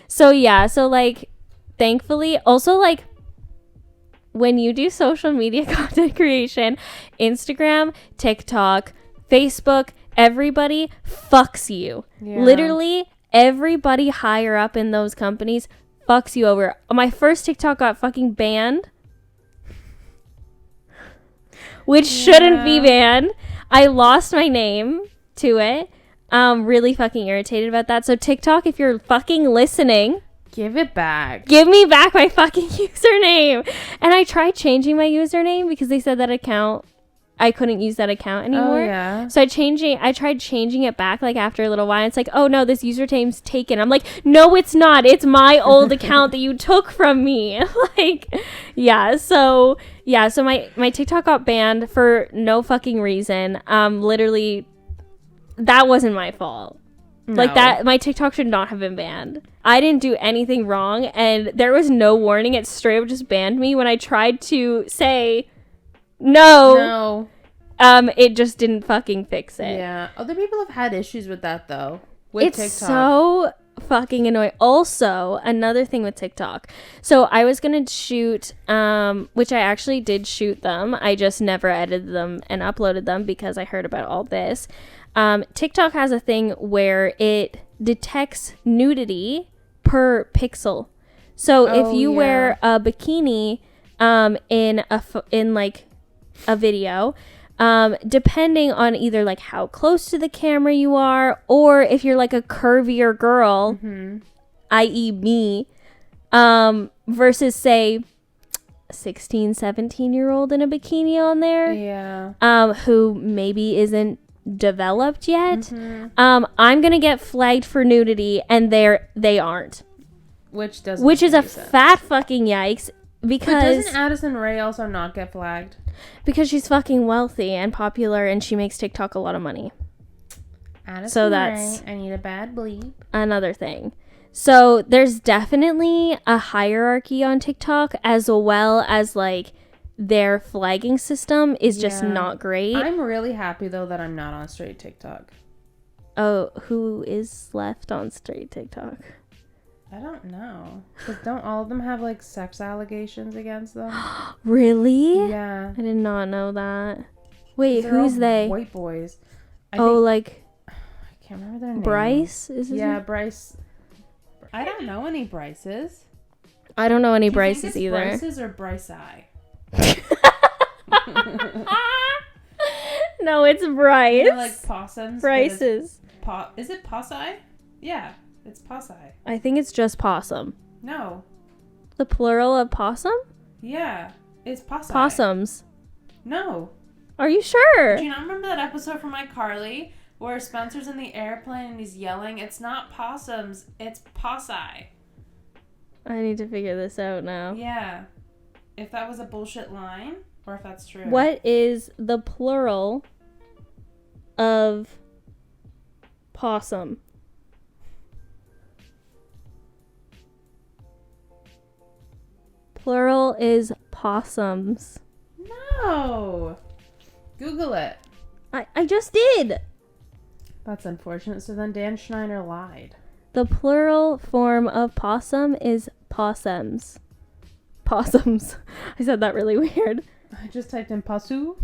So yeah, so like thankfully, also like when you do social media content creation, Instagram, TikTok, Facebook, everybody fucks you. Yeah. Literally everybody higher up in those companies fucks you over. My first TikTok got fucking banned, which shouldn't be banned. I lost my name to it. Really fucking irritated about that. So TikTok, if you're fucking listening, give it back. Give me back my fucking username. And I tried changing my username because they said that account, I couldn't use that account anymore. Oh, yeah. So I tried changing it back like after a little while. It's like, oh no, this username's taken. I'm like, no, it's not. It's my old account that you took from me. Like, yeah. So my TikTok got banned for no fucking reason. Literally, that wasn't my fault. No. Like that, my TikTok should not have been banned. I didn't do anything wrong, and there was no warning. It straight up just banned me when I tried to say no. It just didn't fucking fix it. Yeah. Other people have had issues with that though. With it's TikTok. So fucking annoying. Also, another thing with TikTok. So I was gonna shoot, which I actually did shoot them. I just never edited them and uploaded them because I heard about all this. TikTok has a thing where it detects nudity per pixel. So if you wear a bikini, in like a video, depending on either like how close to the camera you are, or if you're like a curvier girl, i.e. me, versus say 16, 17-year-old in a bikini on there, who maybe isn't developed yet, I'm gonna get flagged for nudity, and they aren't, which is a fat fucking yikes. Because but doesn't Addison Rae also not get flagged? Because she's fucking wealthy and popular, and she makes TikTok a lot of money. Addison Rae, I need a bad bleep. Another thing. So there's definitely a hierarchy on TikTok, as well as like their flagging system is just not great. I'm really happy though that I'm not on straight TikTok. Oh, who is left on straight TikTok? I don't know. Because don't all of them have, like, sex allegations against them? Really? Yeah. I did not know that. Wait, who's they? White boys. I can't remember their name. Bryce? Is his name? Bryce. I don't know any Bryces. I don't know any Bryces either. Bryces or Bryce I? No, it's Bryce. You know, like possums. Bryces. Is it possi? Yeah. It's possi. I think it's just possum. No. The plural of possum? Yeah. It's possi. Possums. No. Are you sure? Do you not remember that episode from iCarly where Spencer's in the airplane and he's yelling, it's not possums, it's possi. I need to figure this out now. Yeah. If that was a bullshit line or if that's true. What is the plural of possum? Plural is possums. No. Google it. I just did. That's unfortunate. So then Dan Schneider lied. The plural form of possum is possums. Possums. I said that really weird. I just typed in possu.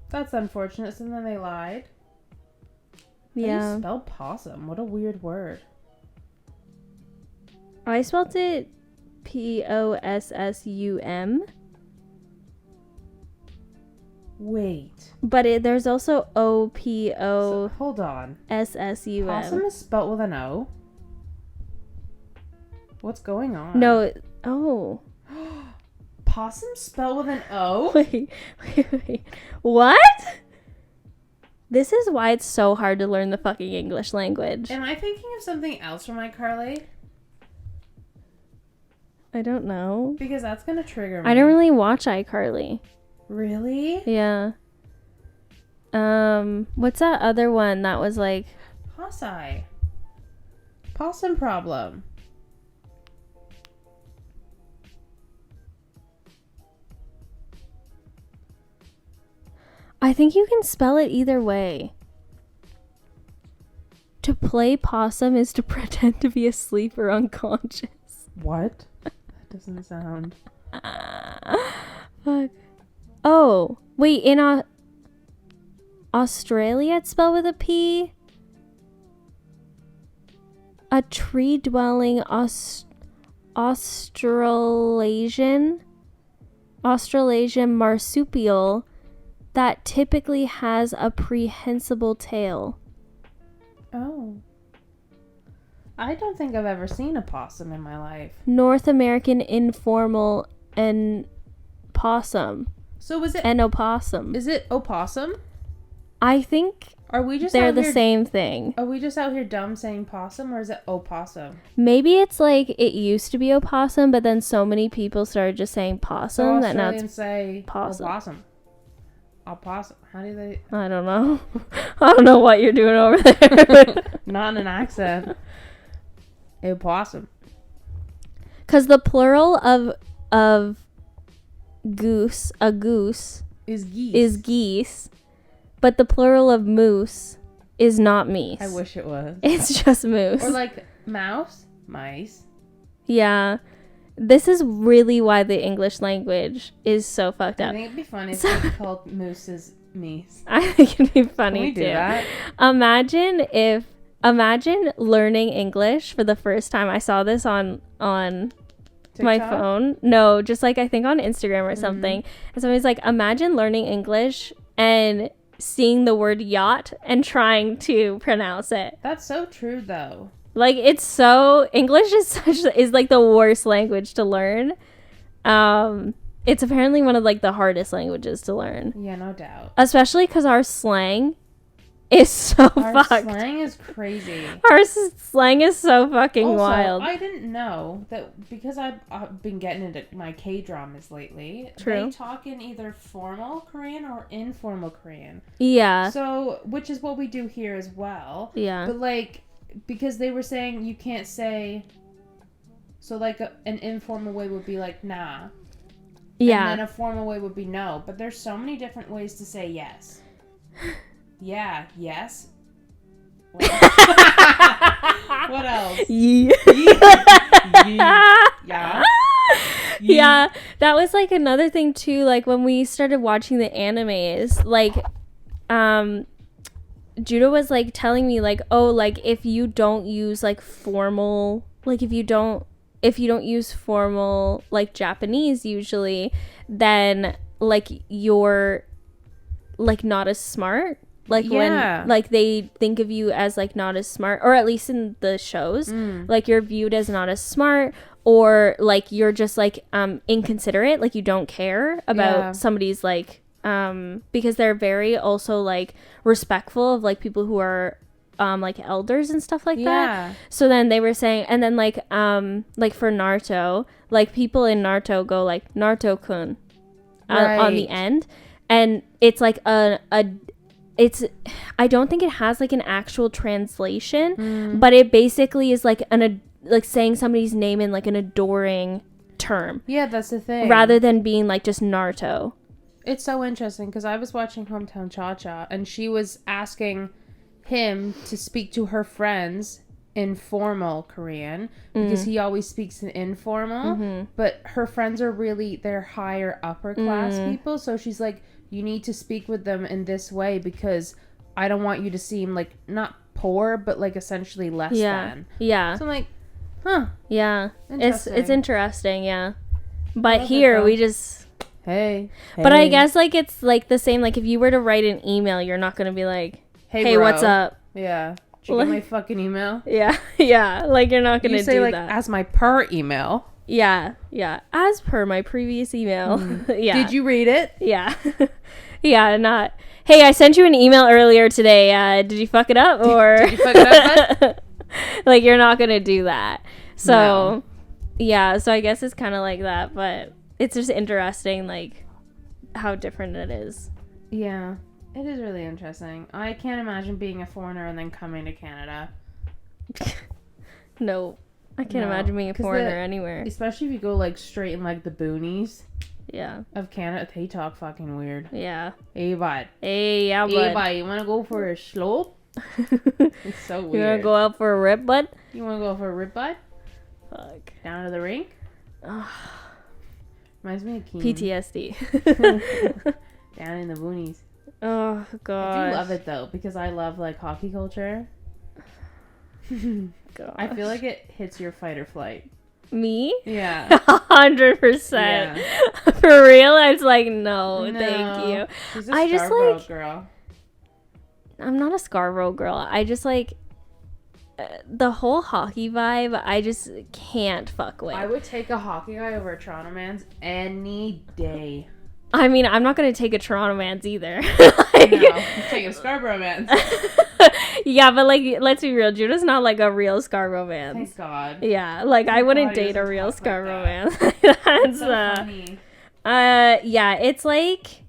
That's unfortunate. So then they lied. Yeah. How do you spell possum? What a weird word. I spelled it Possum. Wait. But there's also Opo. So, hold on. Ssum. Possum is spelled with an O? What's going on? No. Oh. Possum spelled with an O? Wait. What? This is why it's so hard to learn the fucking English language. Am I thinking of something else from iCarly? I don't know. Because that's going to trigger me. I don't really watch iCarly. Really? Yeah. What's that other one that was like... Possi. Possum problem. I think you can spell it either way. To play possum is to pretend to be asleep or unconscious. What? That doesn't sound... Fuck. Oh, wait, in Australia it's spelled with a P? A tree-dwelling Australasian marsupial that typically has a prehensile tail. Oh. I don't think I've ever seen a possum in my life. North American informal and possum. So is it... An opossum. Is it opossum? I think Are we just they're out the here, same thing. Are we just out here dumb saying possum, or is it opossum? Maybe it's like it used to be opossum, but then so many people started just saying possum So that now Australians it's say possum. opossum. Opossum. How do they... I don't know. I don't know what you're doing over there. Not an accent. Opossum. Because the plural of goose, a goose, Is geese. is geese, but the plural of moose is not meese. I wish it was. It's just moose. Or like mouse. Mice. Yeah. This is really why the English language is so fucked I up. think it'd be funny if we called mooses meese. I think it'd be funny Can we do too. that? Imagine learning English for the first time. I saw this on my TikTok? phone. No, just like I think on Instagram or something. And somebody's like, imagine learning English and seeing the word yacht and trying to pronounce it. That's so true, though. Like, English is like the worst language to learn. It's apparently one of like the hardest languages to learn. Yeah, no doubt. Especially because our slang is so Our fucked. slang is crazy. Our slang is so fucking Also, wild. I didn't know that because I've been getting into my K-dramas lately. True. They talk in either formal Korean or informal Korean. Yeah. So, which is what we do here as well. Yeah. But like, because they were saying you can't say, so like an informal way would be like nah. Yeah. And then a formal way would be no. But there's so many different ways to say yes. Yeah. Yes. What else? Yeah. Yeah. Yeah, that was like another thing too, like when we started watching the animes, like Judah was like telling me like, oh, like if you don't use like formal, like if you don't use formal like Japanese usually, then like you're like not as smart. Like when like they think of you as like not as smart, or at least in the shows, like you're viewed as not as smart, or like you're just like inconsiderate, like you don't care about somebody's like because they're very also like respectful of like people who are like elders and stuff like that. So then they were saying, and then like for Naruto, like people in Naruto go like Naruto-kun on the end, and it's like I don't think it has like an actual translation, but it basically is like like saying somebody's name in like an adoring term. Yeah, that's the thing. Rather than being like just Naruto. It's so interesting because I was watching Hometown Cha-Cha and she was asking him to speak to her friends in formal Korean because he always speaks in informal, but her friends are really, they're higher upper class people, so she's like, you need to speak with them in this way because I don't want you to seem like not poor but like essentially less than. Yeah. So I'm like, huh. Yeah. It's interesting, yeah. But here we just hey. But I guess like it's like the same, like if you were to write an email, you're not going to be like, hey what's up? Yeah. Did you get my fucking email? Yeah. Yeah. Like you're not going to do say like that. as my per email. Yeah, yeah. As per my previous email. Yeah. Did you read it? Yeah. Yeah, not, hey, I sent you an email earlier today. Did you fuck it up? Or did you fuck it up, bud? Like, you're not going to do that. So, yeah, so I guess it's kind of like that. But it's just interesting, like, how different it is. Yeah, it is really interesting. I can't imagine being a foreigner and then coming to Canada. No. I can't imagine being a foreigner anywhere. Especially if you go, like, straight in, like, the boonies. Yeah. of Canada, they talk fucking weird. Yeah. Hey, bud. Hey, yeah, Hey, bud. bud, you want to go for a slope? It's so You weird. wanna go out for a rip, bud? You want to go for a rip, bud? Fuck. Down to the rink? Reminds me of Keen. PTSD. Down in the boonies. Oh, God. I do love it, though, because I love, like, hockey culture. God. I feel like it hits your fight or flight. Me? Yeah. 100%. Yeah. For real? I was like, no, thank you. She's a I just, Scarborough like- girl. I'm not a Scarborough girl. I just like the whole hockey vibe. I just can't fuck with. I would take a hockey guy over a Toronto man's any day. I mean, I'm not gonna take a Toronto man's either. No, you take a Scarborough man's. Yeah, but like, let's be real. Judah's not like a real Scarborough man. Thank God. Yeah, like I wouldn't God he date a doesn't real talk like Scarborough that. man. That's So funny. yeah, it's like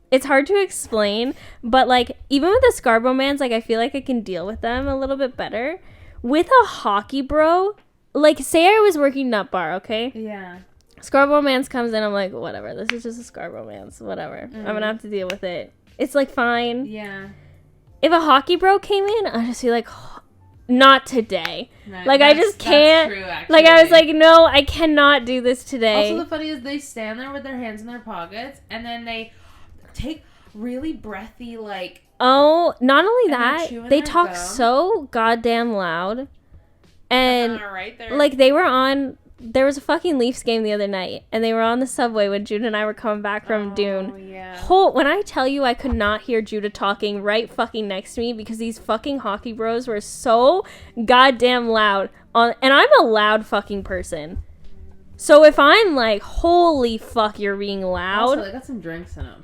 it's hard to explain, but like even with the Scarborough mans, like I feel like I can deal with them a little bit better. With a hockey bro, like say I was working nut bar, okay? Yeah. Scarborough mans comes in, I'm like, whatever. This is just a Scarborough mans, whatever. I'm gonna have to deal with it. It's like fine. Yeah. If a hockey bro came in, I just be like, not today. No, Like I just can't. That's true, actually. Like I was like, no, I cannot do this today. Also, the funny is they stand there with their hands in their pockets and then they take really breathy, like. Oh, not only they're that, chewing they their talk gum. so goddamn loud. And Right there. like they were on, there was a fucking Leafs game the other night, and they were on the subway when Judah and I were coming back from Dune. Yeah. When I tell you I could not hear Judah talking right fucking next to me because these fucking hockey bros were so goddamn loud. And I'm a loud fucking person. So if I'm like, holy fuck, you're being loud. Also, they got some drinks in them.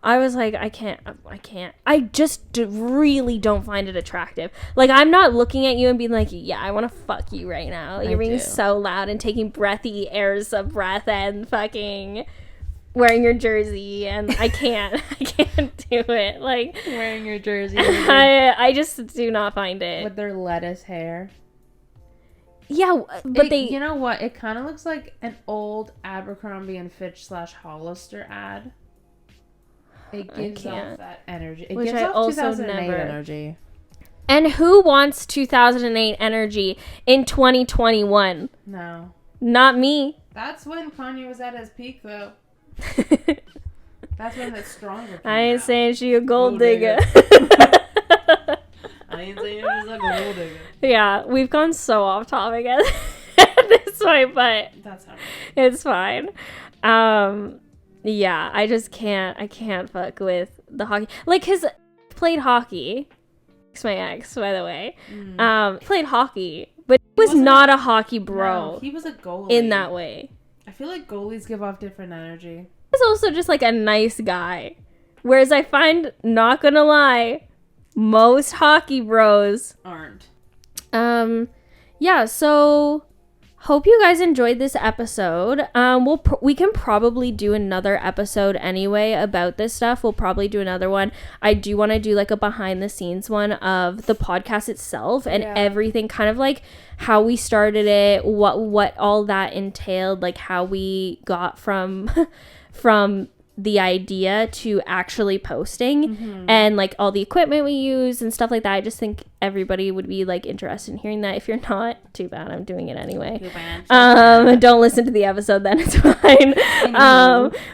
I was like, I can't. I just really don't find it attractive. Like, I'm not looking at you and being like, yeah, I want to fuck you right now. You're being so loud and taking breathy airs of breath and fucking wearing your jersey. And I can't. I can't do it. Like, Wearing your jersey. I just do not find it. With their lettuce hair. Yeah, but they... You know what? It kind of looks like an old Abercrombie and Fitch / Hollister ad. It gives off that energy. It Which gives I off also 2008 never- energy. And who wants 2008 energy in 2021? No. Not me. That's when Kanye was at his peak, though. That's when the stronger came I ain't out. saying she a gold digger. I ain't saying she's a gold digger. Yeah, we've gone so off topic at this point, but That's how. it's fine. Yeah, I just can't. I can't fuck with the hockey. Like, his played hockey. It's my ex, by the way. Played hockey, but he was not a hockey bro No, he was a goalie. in that way. I feel like goalies give off different energy. He's also just like a nice guy. Whereas I find, not gonna lie, most hockey bros Aren't. Yeah, so hope you guys enjoyed this episode. We can probably do another episode anyway about this stuff. We'll probably do another one. I do want to do like a behind the scenes one of the podcast itself and everything, kind of like how we started it, what all that entailed, like how we got from the idea to actually posting and like all the equipment we use and stuff like that. I just think everybody would be like interested in hearing that. If you're not, too bad, I'm doing it anyway. Don't listen to the episode then, it's fine.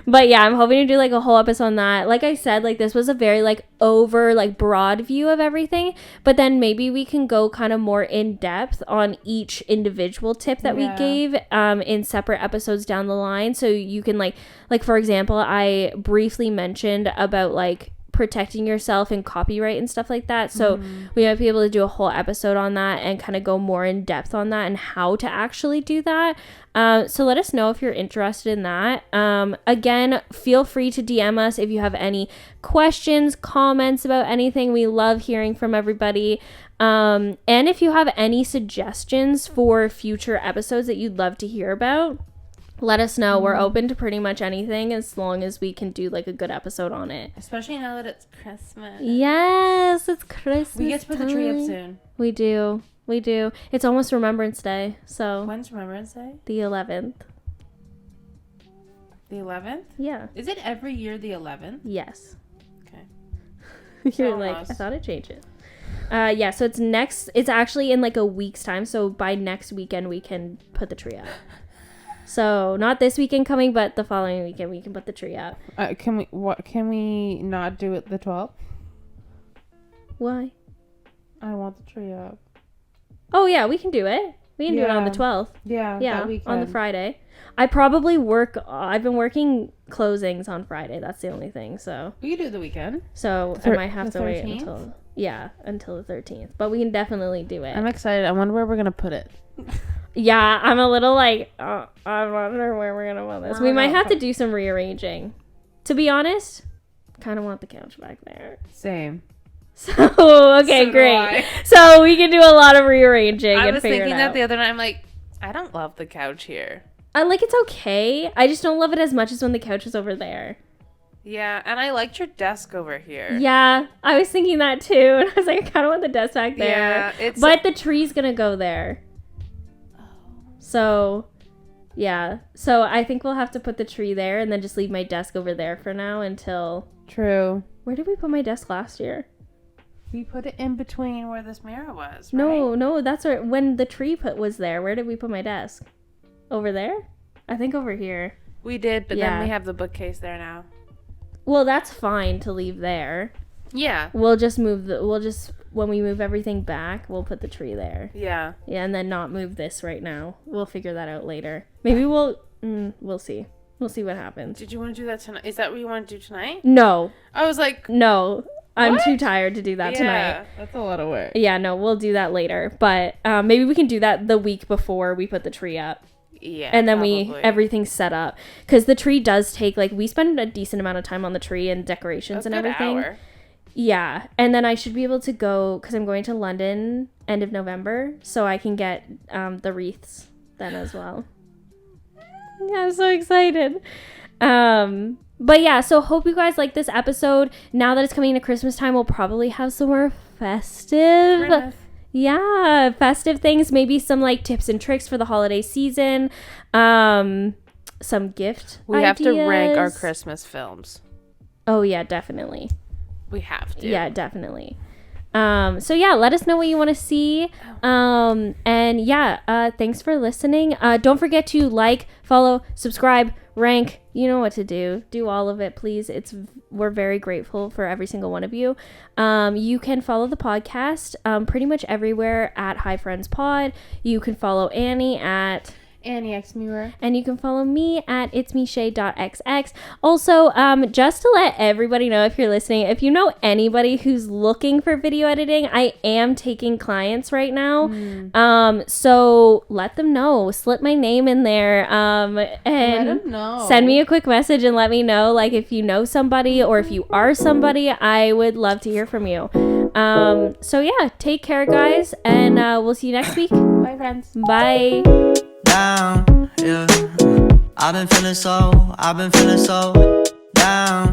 But yeah, I'm hoping to do like a whole episode on that. Like I said, like this was a very like over like broad view of everything, but then maybe we can go kind of more in depth on each individual tip that we gave in separate episodes down the line, so you can like for example, I briefly mentioned about like protecting yourself and copyright and stuff like that, so we might be able to do a whole episode on that and kind of go more in depth on that and how to actually do that. So let us know if you're interested in that. Again, feel free to DM us if you have any questions, comments about anything. We love hearing from everybody. And if you have any suggestions for future episodes that you'd love to hear about, let us know. We're open to pretty much anything as long as we can do like a good episode on it. Especially now that it's Christmas. Yes, it's Christmas. We get to put the tree up time. soon. We do. It's almost Remembrance Day, so When's Remembrance Day? the 11th. The 11th? Yeah. Is it every year the 11th? Yes. Okay. You're like, I thought I'd change it. Yeah, so it's actually in like a week's time. So by next weekend, we can put the tree up. So not this weekend coming, but the following weekend, we can put the tree up. Can we not do it the 12th? Why? I want the tree up. Oh, yeah, we can do it. We can do it on the 12th. Yeah, that weekend. On the Friday. I've been working closings on Friday. That's the only thing, so. We can do it the weekend. So I might have to wait until the 13th. But we can definitely do it. I'm excited. I wonder where we're going to put it. Yeah, I'm a little like, I'm not sure where we're going to put this. We might have to do some rearranging. To be honest, kind of want the couch back there. Same. So, okay, so great. So we can do a lot of rearranging I and was figure thinking it out. that the other night. I'm like, I don't love the couch here. It's okay. I just don't love it as much as when the couch is over there. Yeah, and I liked your desk over here. Yeah, I was thinking that too. And I was like, I kind of want the desk back there. Yeah, but the tree's going to go there. Oh. So, yeah. So I think we'll have to put the tree there and then just leave my desk over there for now until... True. Where did we put my desk last year? We put it in between where this mirror was, right? No, that's where... When the tree was there, where did we put my desk? Over there? I think over here. We did, but then we have the bookcase there now. Well, that's fine to leave there. Yeah. We'll just when we move everything back, we'll put the tree there. Yeah. Yeah, and then not move this right now. We'll figure that out later. Maybe we'll see. We'll see what happens. Did you want to do that tonight? Is that what you want to do tonight? No. I was like... No. I'm too tired to do that tonight. Yeah, that's a lot of work. Yeah, no, we'll do that later. But maybe we can do that the week before we put the tree up. Yeah, and then everything's set up, because the tree does take we spend a decent amount of time on the tree and decorations and everything. Hour. Yeah, and then I should be able to go, because I'm going to London end of November, so I can get the wreaths then as well. Yeah, I'm so excited. But yeah, so hope you guys like this episode. Now that it's coming to Christmas time, we'll probably have some more festive. Yeah, festive things, maybe some tips and tricks for the holiday season, some gift We ideas. have to rank our Christmas films. Oh yeah, definitely. We have to. Yeah, definitely. So yeah, let us know what you want to see. And yeah, thanks for listening. Don't forget to follow, subscribe, rank. You know what to do. Do all of it, please. We're very grateful for every single one of you. You can follow the podcast pretty much everywhere at Hi Friends Pod. You can follow Annie at Annie X Mirror. And you can follow me at itsmeshay.xx. Also, just to let everybody know, if you're listening, if you know anybody who's looking for video editing, I am taking clients right now. So let them know. Slip my name in there. And let them know. Send me a quick message and let me know, if you know somebody or if you are somebody. I would love to hear from you. So yeah, take care, guys, and we'll see you next week. Bye, friends. Bye. Down, yeah. I've been feeling so down.